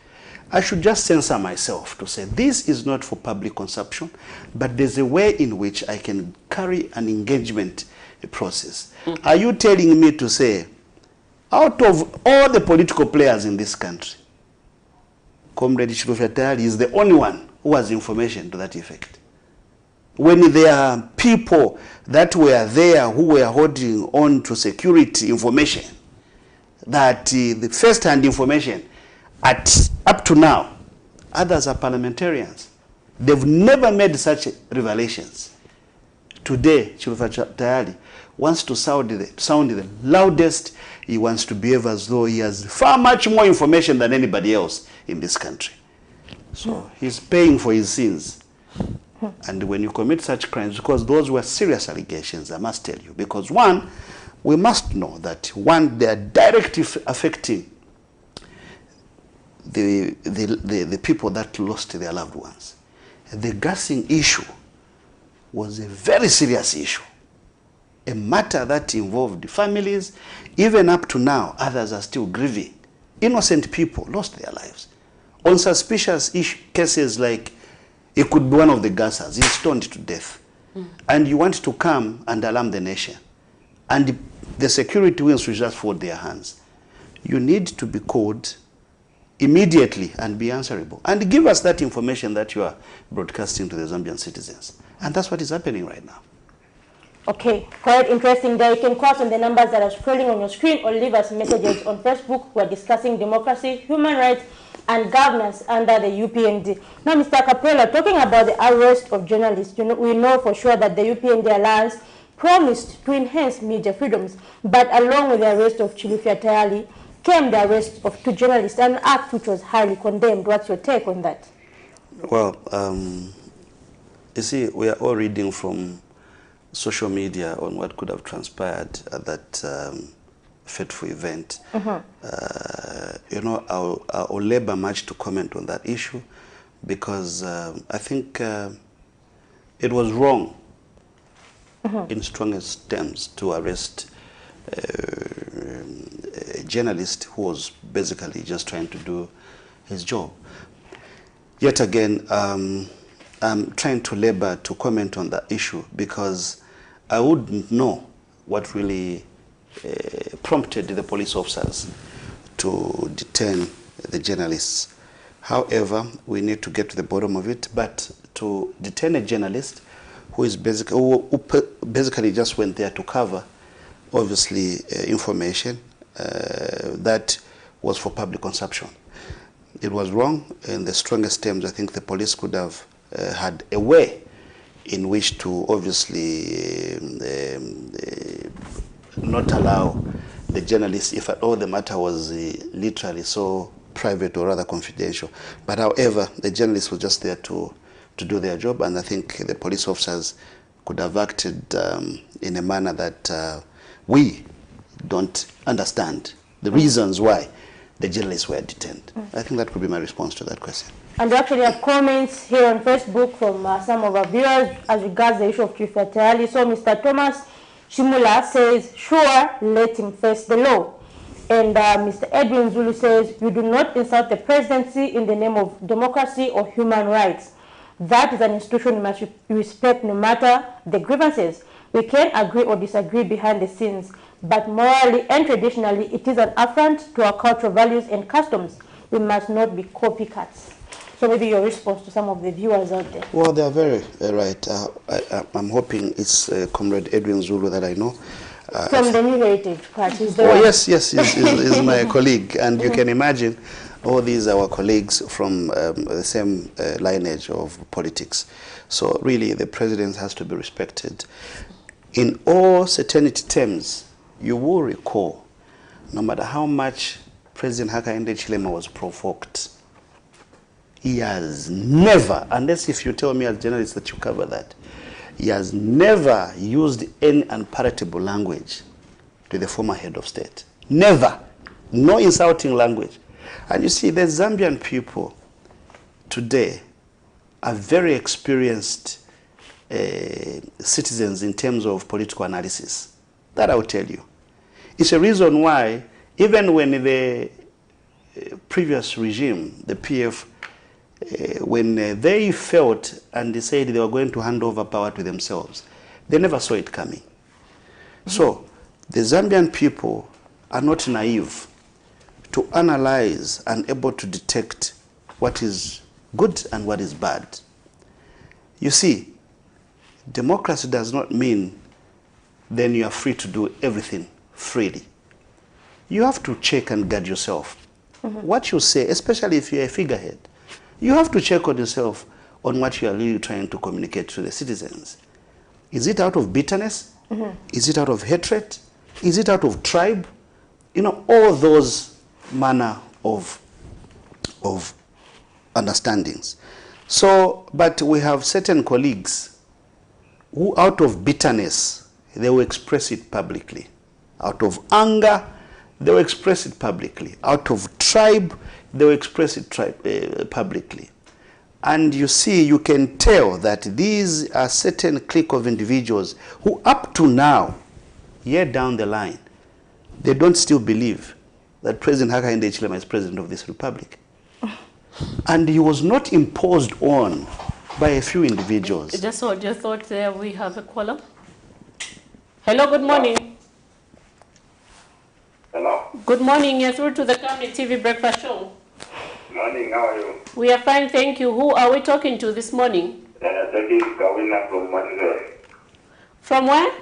I should just censor myself to say, this is not for public consumption, but there's a way in which I can carry an engagement process. Are you telling me to say, out of all the political players in this country, Comrade Chilufya is the only one who has information to that effect? When there are people that were there who were holding on to security information, that the first-hand information up to now, Others are parliamentarians. They've never made such revelations. Today, Chilufa Tayali wants to sound the loudest. He wants to behave as though he has far much more information than anybody else in this country. So he's paying for his sins. And when you commit such crimes, because those were serious allegations, I must tell you, because one, we must know that one, they are directly affecting the people that lost their loved ones. The gassing issue was a very serious issue, a matter that involved families. Even up to now, others are still grieving. Innocent people lost their lives. On suspicious cases like it could be one of the gassers, he's stoned to death. And you want to come and alarm the nation. And the security wings will just fold their hands. You need to be called immediately and be answerable. And give us that information that you are broadcasting to the Zambian citizens. And that's what is happening right now. Okay, quite interesting there. You can call us on the numbers that are scrolling on your screen or leave us messages on Facebook. We're discussing democracy, human rights, and governance under the UPND. Now, Mr. Capella, talking about the arrest of journalists, we know for sure that the UPND Alliance promised to enhance media freedoms, but along with the arrest of Chilufa Tayali came the arrest of 2 journalists, an act which was highly condemned. What's your take on that? Well, you see, we are all reading from social media on what could have transpired at that fateful event. You know, I'll labor much to comment on that issue because I think it was wrong in strongest terms to arrest a journalist who was basically just trying to do his job. Yet again, I'm trying to labor to comment on that issue because I wouldn't know what really prompted the police officers to detain the journalists. However, we need to get to the bottom of it, but to detain a journalist who basically just went there to cover, obviously, information that was for public consumption. It was wrong. In the strongest terms, I think the police could have had a way in which to obviously not allow the journalists, if at all the matter was literally so private or rather confidential. But however, the journalists were just there to do their job, and I think the police officers could have acted in a manner that we don't understand the reasons why the journalists were detained. I think that would be my response to that question. And we actually have comments here on Facebook from some of our viewers as regards the issue of Chilufa Tayali. So Mr. Thomas Shimula says, sure, let him face the law. And Mr. Edwin Zulu says, you do not insult the presidency in the name of democracy or human rights. That is an institution you must respect no matter the grievances. We can agree or disagree behind the scenes, but morally and traditionally, it is an affront to our cultural values and customs. We must not be copycats. So maybe your response to some of the viewers out there. Well, they are very right. I'm hoping it's Comrade Edwin Zulu that I know. From the New Heritage Party. Yes, he's my colleague. And you can imagine, all these are our colleagues from the same lineage of politics. So really, the president has to be respected. In all certainty terms, you will recall, no matter how much President Hakainde Hichilema was provoked, he has never, unless if you tell me as journalists that you cover that, he has never used any unpalatable language to the former head of state. Never. No insulting language. And you see, the Zambian people today are very experienced citizens in terms of political analysis. That I will tell you. It's a reason why, even when the previous regime, the PF, when they felt and they said they were going to hand over power to themselves, they never saw it coming. So the Zambian people are not naive to analyze and able to detect what is good and what is bad. You see, democracy does not mean then you are free to do everything freely. You have to check and guard yourself. What you say, especially if you're a figurehead, You have to check on yourself on what you are really trying to communicate to the citizens. Is it out of bitterness? Is it out of hatred? Is it out of tribe? You know, all those manner of understandings. So, but we have certain colleagues who out of bitterness, they will express it publicly. Out of anger, they will express it publicly. Out of tribe, they will express it publicly. And you see, you can tell that these are certain clique of individuals who up to now, year down the line, they don't still believe that President Hakainde Hichilema is president of this republic. And he was not imposed on by a few individuals. Just hold your thought there. We have a caller. Hello, good morning. Hello. Good morning. You're through to the Camnet TV Breakfast Show. Morning, how are you? We are fine, thank you. Who are we talking to this morning? That is Kawina from Monday. From where?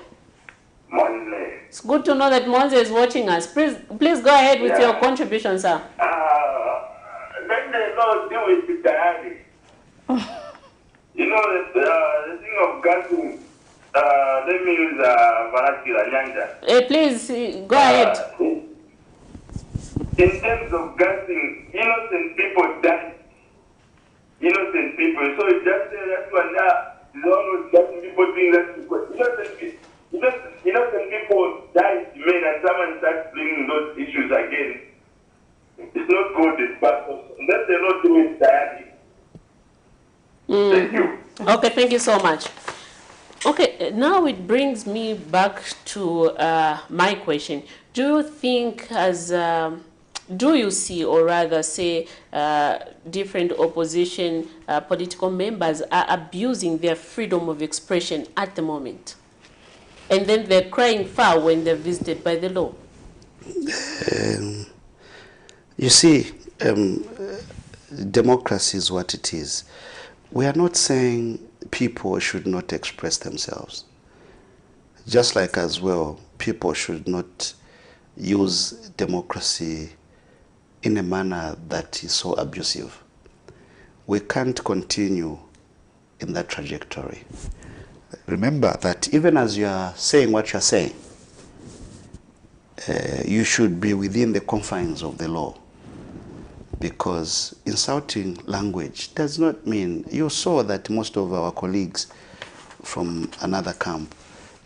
Monday. It's good to know that Monze is watching us. Please go ahead with your contribution, sir. Then they don't deal with the diary. You know, the thing of gassing, let me use vernacular Nyanja. Please, go ahead. In terms of gassing, innocent people die. Innocent people. So it's just that one is always gassing people doing that. Innocent people die, men, and someone starts bringing those issues again. It's not good, but that they're not doing diary. Thank you. Okay, thank you so much. Okay, now it brings me back to my question. Do you think do you see, or rather say, different opposition political members are abusing their freedom of expression at the moment? And then they're crying foul when they're visited by the law? You see, democracy is what it is. We are not saying people should not express themselves. Just like as well, people should not use democracy in a manner that is so abusive. We can't continue in that trajectory. Remember that even as you are saying what you are saying, you should be within the confines of the law. Because insulting language does not mean, you saw that most of our colleagues from another camp,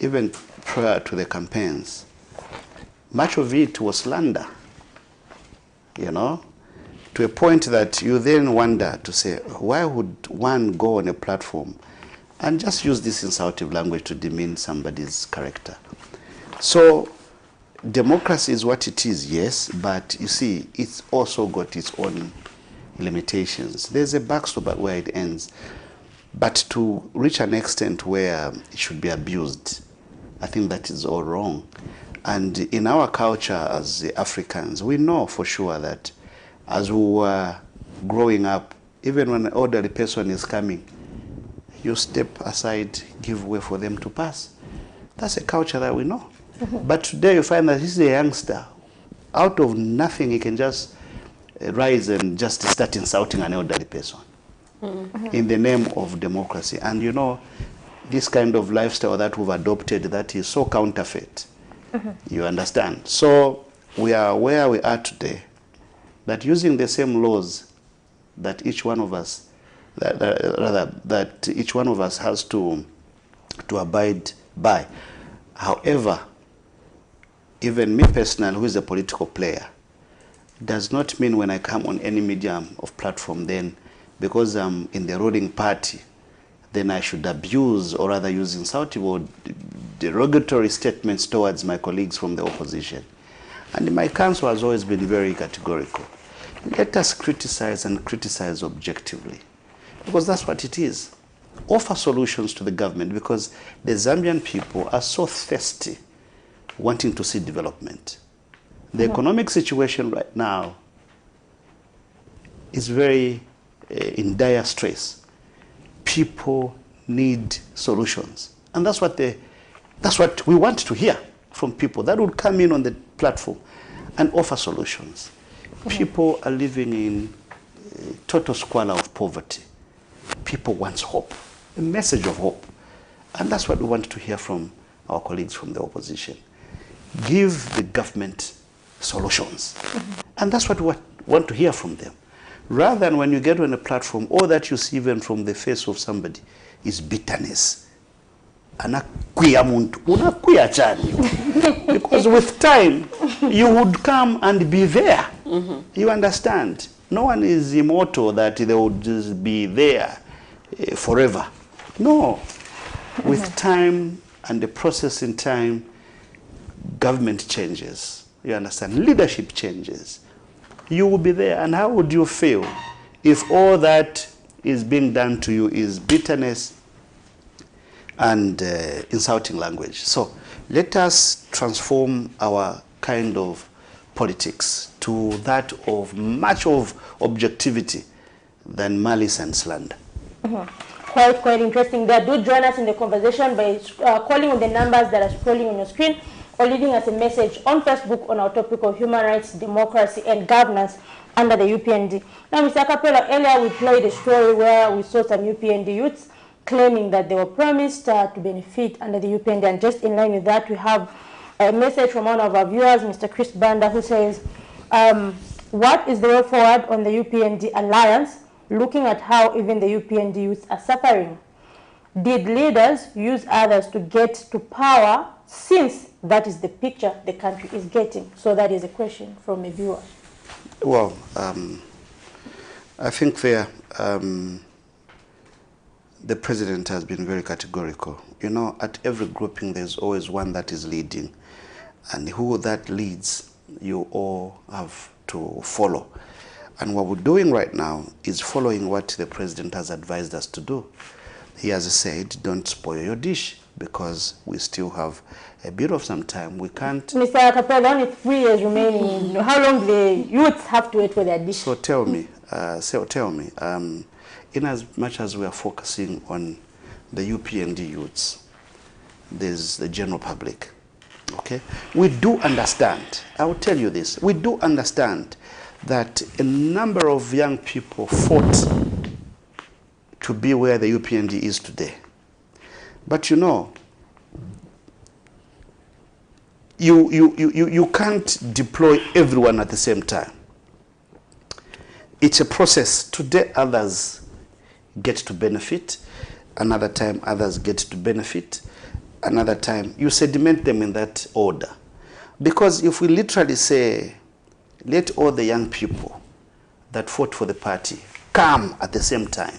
even prior to the campaigns, much of it was slander, you know, to a point that you then wonder to say, why would one go on a platform and just use this insulting language to demean somebody's character? So democracy is what it is, yes, but you see, it's also got its own limitations. There's a backstop at where it ends. But to reach an extent where it should be abused, I think that is all wrong. And in our culture as Africans, we know for sure that as we were growing up, even when an elderly person is coming, you step aside, give way for them to pass. That's a culture that we know. But today you find that this is a youngster. Out of nothing, he can just rise and just start insulting an elderly person in the name of democracy. And you know, this kind of lifestyle that we've adopted that is so counterfeit. You understand? So we are where we are today, that using the same laws that each one of us, that each one of us has to abide by. However, even me personally, who is a political player, does not mean when I come on any medium of platform, then because I'm in the ruling party, then I should abuse or rather use insulting or derogatory statements towards my colleagues from the opposition. And my counsel has always been very categorical. Let us criticize and criticize objectively, because that's what it is. Offer solutions to the government, because the Zambian people are so thirsty wanting to see development. The economic situation right now is very in dire stress. People need solutions, and that's what we want to hear from people that would come in on the platform and offer solutions. People are living in total squalor of poverty. People want hope, a message of hope. And that's what we want to hear from our colleagues from the opposition. Give the government solutions. And that's what we want to hear from them. Rather than when you get on a platform, all that you see even from the face of somebody is bitterness. Because with time, you would come and be there. You understand? No one is immortal that they would just be there forever. No. With time and the process in time, government changes. You understand? Leadership changes. You will be there. And how would you feel if all that is being done to you is bitterness and insulting language? So let us transform our kind of politics to that of much of objectivity than malice and slander. Quite interesting there. Do join us in the conversation by calling on the numbers that are scrolling on your screen, or leaving us a message on Facebook on our topic of human rights, democracy, and governance under the UPND. Now, Mr. Capello, earlier we played a story where we saw some UPND youths claiming that they were promised to benefit under the UPND. And just in line with that, we have a message from one of our viewers, Mr. Chris Banda, who says, what is the way forward on the UPND alliance, looking at how even the UPND youths are suffering? Did leaders use others to get to power, since that is the picture the country is getting? So that is a question from a viewer. Well, I think the president has been very categorical. You know, at every grouping there's always one that is leading. And who that leads, you all have to follow. And what we're doing right now is following what the president has advised us to do. He has said, don't spoil your dish, because we still have a bit of some time. We can't... Mr. Capello, only 3 years remaining. How long do the youths have to wait for their dish? So tell me, in as much as we are focusing on the UPND youths, there's the general public, okay? We do understand, I will tell you this, we do understand that a number of young people fought to be where the UPND is today. But you know, you can't deploy everyone at the same time. It's a process. Today others get to benefit, another time others get to benefit, another time you sediment them in that order. Because if we literally say, let all the young people that fought for the party come at the same time,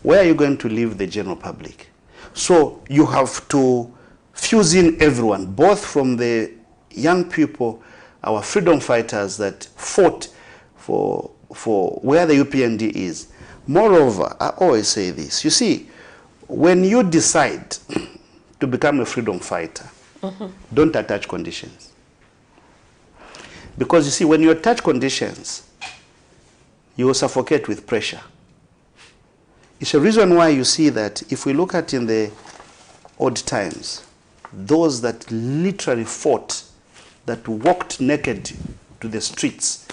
where are you going to leave the general public? So you have to fuse in everyone, both from the young people, our freedom fighters that fought for where the UPND is. Moreover, I always say this, you see, when you decide to become a freedom fighter, don't attach conditions. Because you see, when you attach conditions, you will suffocate with pressure. It's a reason why you see that if we look at in the odd times, those that literally fought, that walked naked to the streets,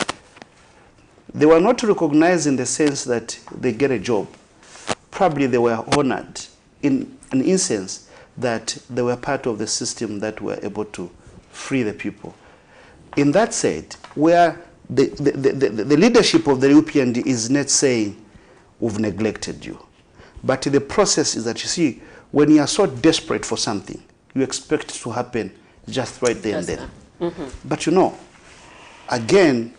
they were not recognized in the sense that they get a job. Probably they were honored in an instance that they were part of the system that were able to free the people. In that said, where the leadership of the UPND is not saying, we've neglected you. But the process is that, you see, when you are so desperate for something, you expect it to happen just right there and then. But you know, again,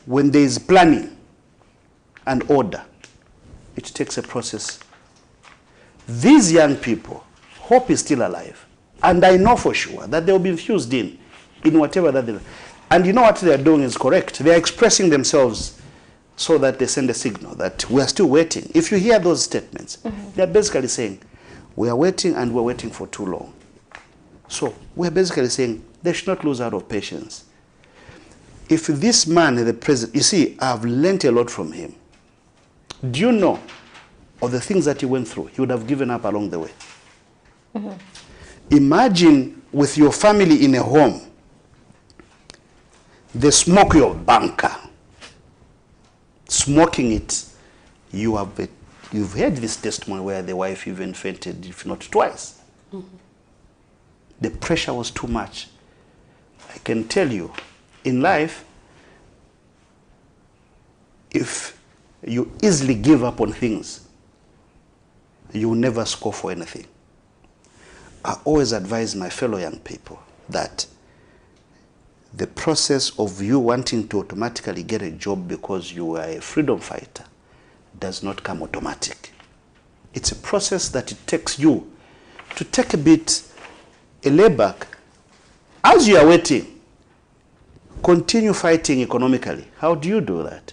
when there is planning and order, it takes a process. These young people, hope is still alive. And I know for sure that they will be infused in whatever that they... And you know what they are doing is correct. They are expressing themselves so that they send a signal that we are still waiting. If you hear those statements, they are basically saying, we are waiting and we're waiting for too long. So we're basically saying they should not lose out of patience. If this man, the president, you see, I've learned a lot from him. Do you know of the things that he went through? He would have given up along the way. Imagine with your family in a home, they smoke your bunker. smoking it, you've heard this testimony where the wife even fainted, if not twice. The pressure was too much. I can tell you, in life, if you easily give up on things, you will never score for anything. I always advise my fellow young people that the process of you wanting to automatically get a job because you are a freedom fighter does not come automatic. It's a process that it takes you to take a lay back. As you are waiting, continue fighting economically. How do you do that?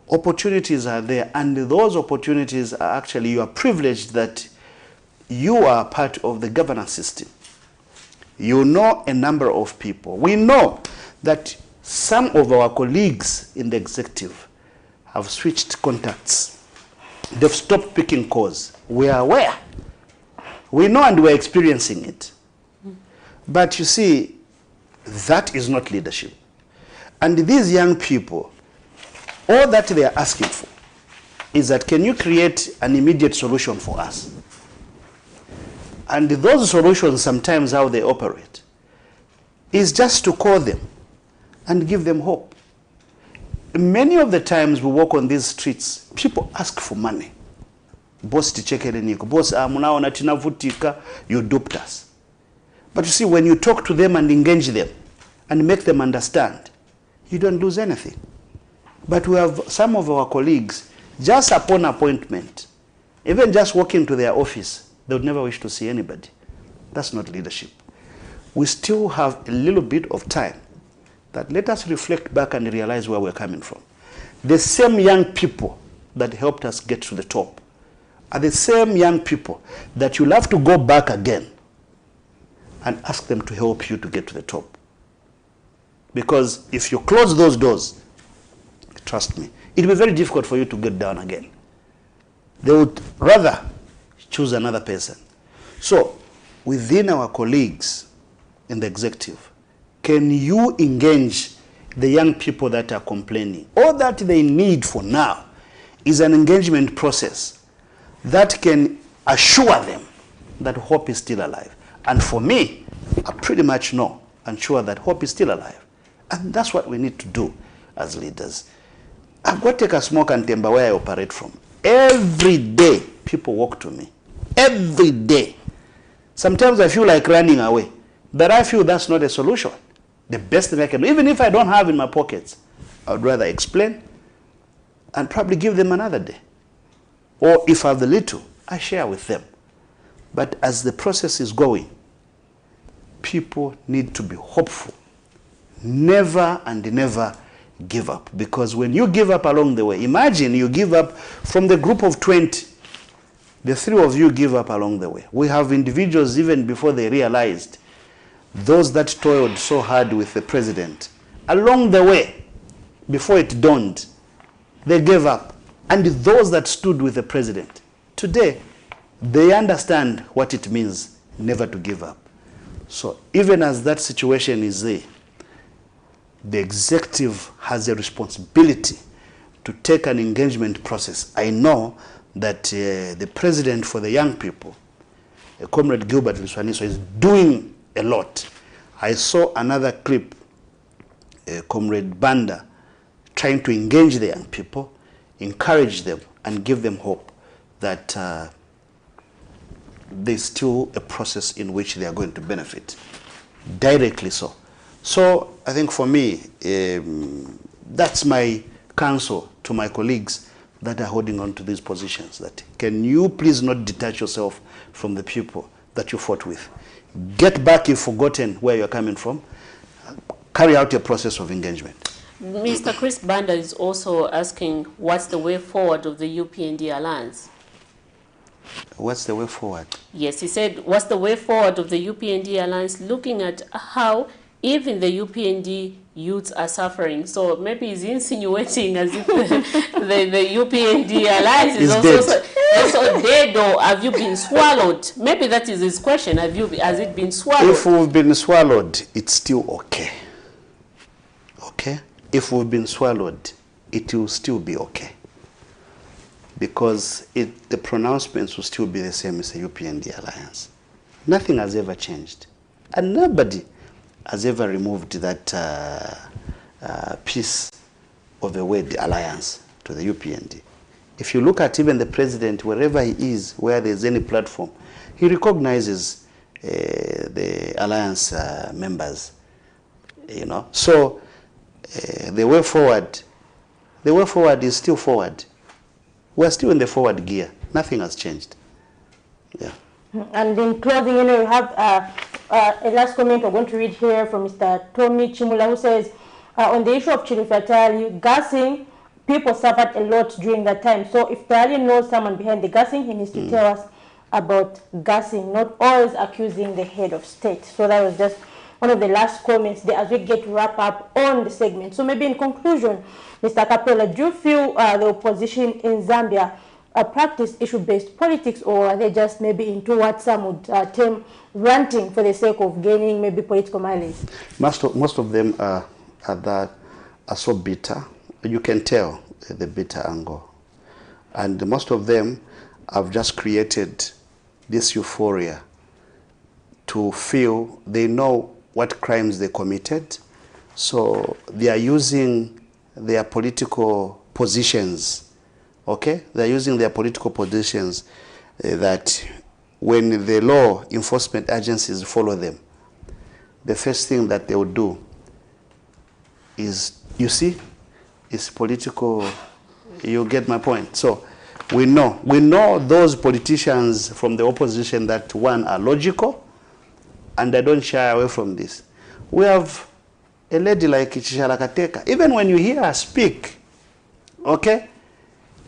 Opportunities are there, and those opportunities are actually, you are privileged that you are part of the governance system. You know a number of people. We know that some of our colleagues in the executive have switched contacts. They've stopped picking calls. We are aware. We know, and we're experiencing it. But you see, that is not leadership. And these young people, all that they are asking for is that, can you create an immediate solution for us? And those solutions, sometimes how they operate, is just to call them and give them hope. Many of the times we walk on these streets, people ask for money. Boss, tichekele niko. Boss, munaona tinavutika, you duped us. But you see, when you talk to them and engage them and make them understand, you don't lose anything. But we have some of our colleagues, just upon appointment, even just walking to their office, they would never wish to see anybody. That's not leadership. We still have a little bit of time that let us reflect back and realize where we're coming from. The same young people that helped us get to the top are the same young people that you'll have to go back again and ask them to help you to get to the top. Because if you close those doors, trust me, it'll be very difficult for you to get down again. They would rather choose another person. So, within our colleagues in the executive, can you engage the young people that are complaining? All that they need for now is an engagement process that can assure them that hope is still alive. And for me, I pretty much know and sure that hope is still alive. And that's what we need to do as leaders. I've got to take a smoke and timber where I operate from. Every day, people walk to me. Every day. Sometimes I feel like running away. But I feel that's not a solution. The best thing I can do, even if I don't have in my pockets, I would rather explain and probably give them another day. Or if I have the little, I share with them. But as the process is going, people need to be hopeful. Never and never give up. Because when you give up along the way, imagine you give up from the group of 20, the 3 of you give up along the way. We have individuals even before they realized, those that toiled so hard with the president, along the way, before it dawned, they gave up. And those that stood with the president, today, they understand what it means never to give up. So even as that situation is there, the executive has a responsibility to take an engagement process. I know that the president for the young people, Comrade Gilbert Liswaniso, is doing a lot. I saw another clip, Comrade Banda, trying to engage the young people, encourage them, and give them hope that there's still a process in which they are going to benefit, directly so. So I think for me, that's my counsel to my colleagues that are holding on to these positions, that can you please not detach yourself from the people that you fought with. Get back if forgotten where you're coming from. Carry out your process of engagement. Mr. Chris Banda is also asking, what's the way forward of the UPND alliance? What's the way forward? Yes, he said, what's the way forward of the UPND alliance, looking at how even the UPND youths are suffering? So maybe he's insinuating as if the UPND alliance is also dead, or have you been swallowed? Maybe that is his question. Has it been swallowed? If we've been swallowed, it's still okay. Okay? If we've been swallowed, it will still be okay. because the pronouncements will still be the same as the UPND alliance. Nothing has ever changed. And nobody has ever removed that piece of the word alliance to the UPND. If you look at even the president, wherever he is, where there's any platform, he recognizes the alliance members, you know. So the way forward is still forward. We're still in the forward gear. Nothing has changed. Yeah. And in closing, you know, you have a last comment we're going to read here from Mr. Tommy Chimula, who says, on the issue of Chilifatali, gassing, people suffered a lot during that time. So if Tali knows someone behind the gassing, he needs to tell us about gassing, not always accusing the head of state. So that was just one of the last comments there as we get to wrap up on the segment. So maybe in conclusion, Mr. Kapela, do you feel the opposition in Zambia practice issue-based politics, or are they just maybe into what some would term ranting for the sake of gaining maybe political mileage? Most of them are so bitter. You can tell the bitter angle. And most of them have just created this euphoria to feel they know what crimes they committed. So they are using their political positions, okay? They're using their political positions that when the law enforcement agencies follow them, the first thing that they will do is, you see, is political. You get my point. So we know those politicians from the opposition that, one, are logical, and they don't shy away from this. We have a lady like Chishala Kateka. Even when you hear her speak, okay,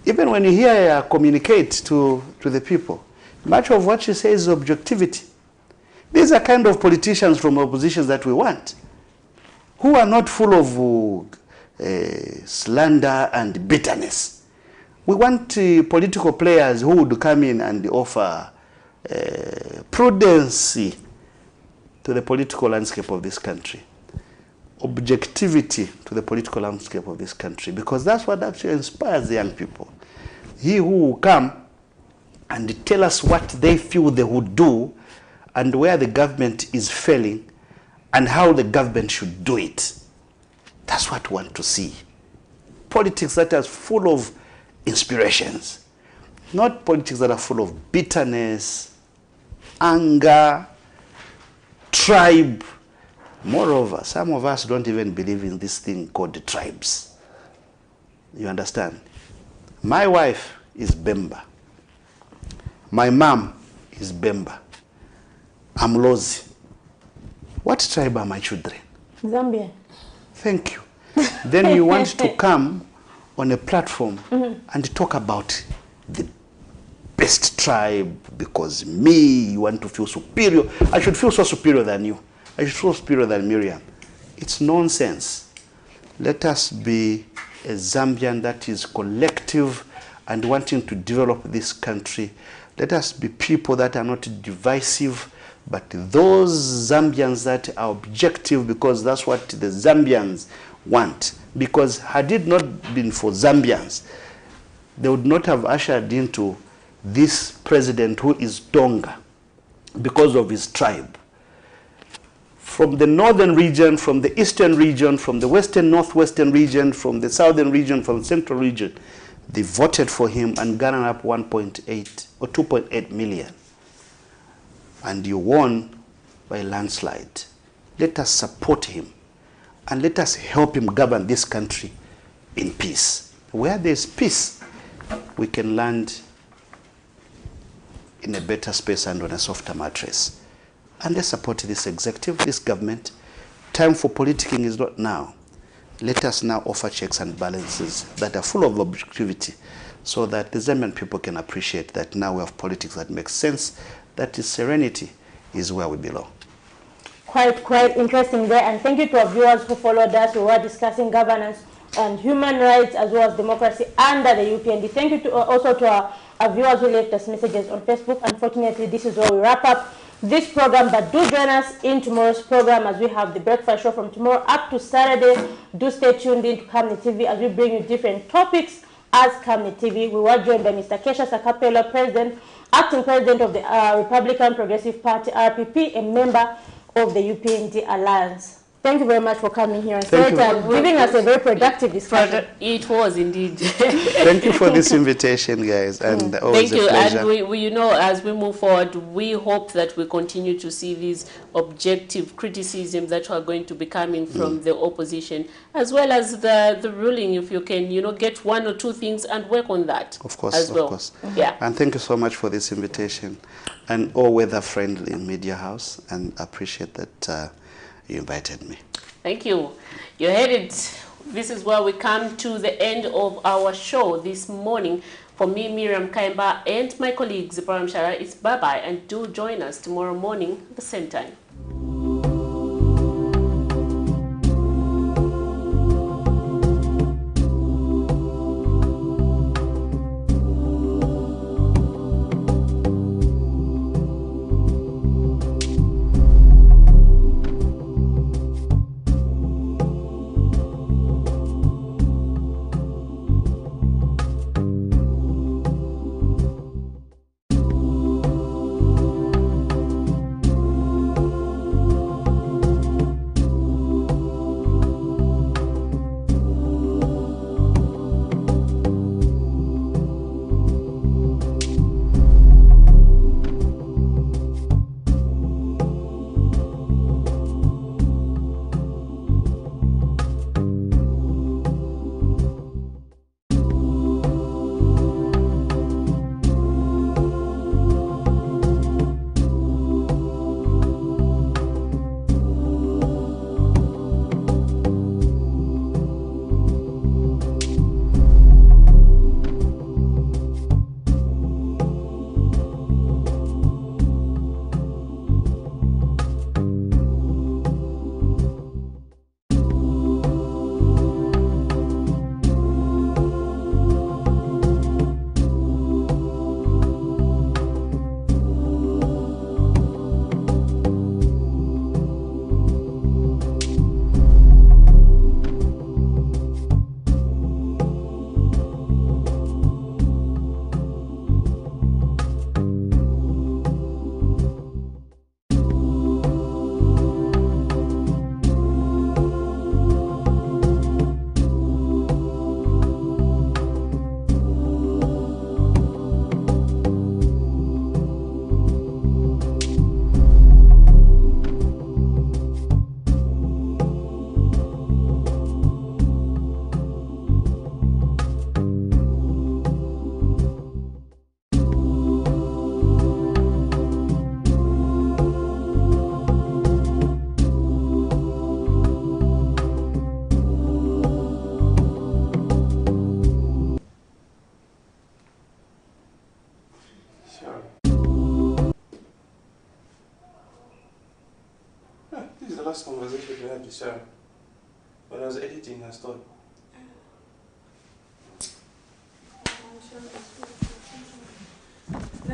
even when you hear her communicate to the people, much of what she says is objectivity. These are kind of politicians from oppositions that we want, who are not full of slander and bitterness. We want political players who would come in and offer prudency to the political landscape of this country, objectivity to the political landscape of this country, because that's what actually inspires the young people. He who will come and tell us what they feel they would do and where the government is failing and how the government should do it. That's what we want to see. Politics that are full of inspirations, not politics that are full of bitterness, anger, tribe. Moreover, some of us don't even believe in this thing called the tribes. You understand? My wife is Bemba. My mom is Bemba. I'm Lozi. What tribe are my children? Zambia. Thank you. Then you want to come on a platform and talk about the best tribe because me, you want to feel superior. I should feel so superior than you. I should feel superior than Miriam. It's nonsense. Let us be a Zambian that is collective and wanting to develop this country. Let us be people that are not divisive, but those Zambians that are objective, because that's what the Zambians want. Because had it not been for Zambians, they would not have ushered into this president who is Tonga because of his tribe. From the northern region, from the eastern region, from the western, northwestern region, from the southern region, from the central region, they voted for him and garnered up 1.8 or 2.8 million. And you won by a landslide. Let us support him and let us help him govern this country in peace. Where there's peace, we can land in a better space and on a softer mattress. And let's support this executive, this government. Time for politicking is not now. Let us now offer checks and balances that are full of objectivity so that the Zambian people can appreciate that now we have politics that makes sense, that is serenity is where we belong. Quite interesting there, and thank you to our viewers who followed us. We were discussing governance and human rights as well as democracy under the UPND. Thank you also to our viewers who left us messages on Facebook. Unfortunately, this is where we wrap up this program, but do join us in tomorrow's program as we have the breakfast show from tomorrow up to Saturday. Do stay tuned in to Camnet TV as we bring you different topics as Camnet TV. We were joined by Mr. Kesha Sakapela, acting president of the Republican Progressive Party, RPP, a member of the UPND Alliance. Thank you very much for coming here and giving us a very productive discussion. It was indeed. Thank you for this invitation, guys, and always a pleasure. And we, you know, as we move forward, we hope that we continue to see these objective criticisms that are going to be coming from the opposition, as well as the ruling. If you can, you know, get one or two things and work on that. Of course, as well. Of course. Yeah. And thank you so much for this invitation, and all-weather friendly media house, and appreciate that. You invited me. Thank you. You heard it. This is where we come to the end of our show this morning. For me, Miriam Kaimba, and my colleague Ziparam Shara, it's bye-bye, and do join us tomorrow morning at the same time. This is the last conversation we had with Sarah. When I was editing her story. I'm sure it's good.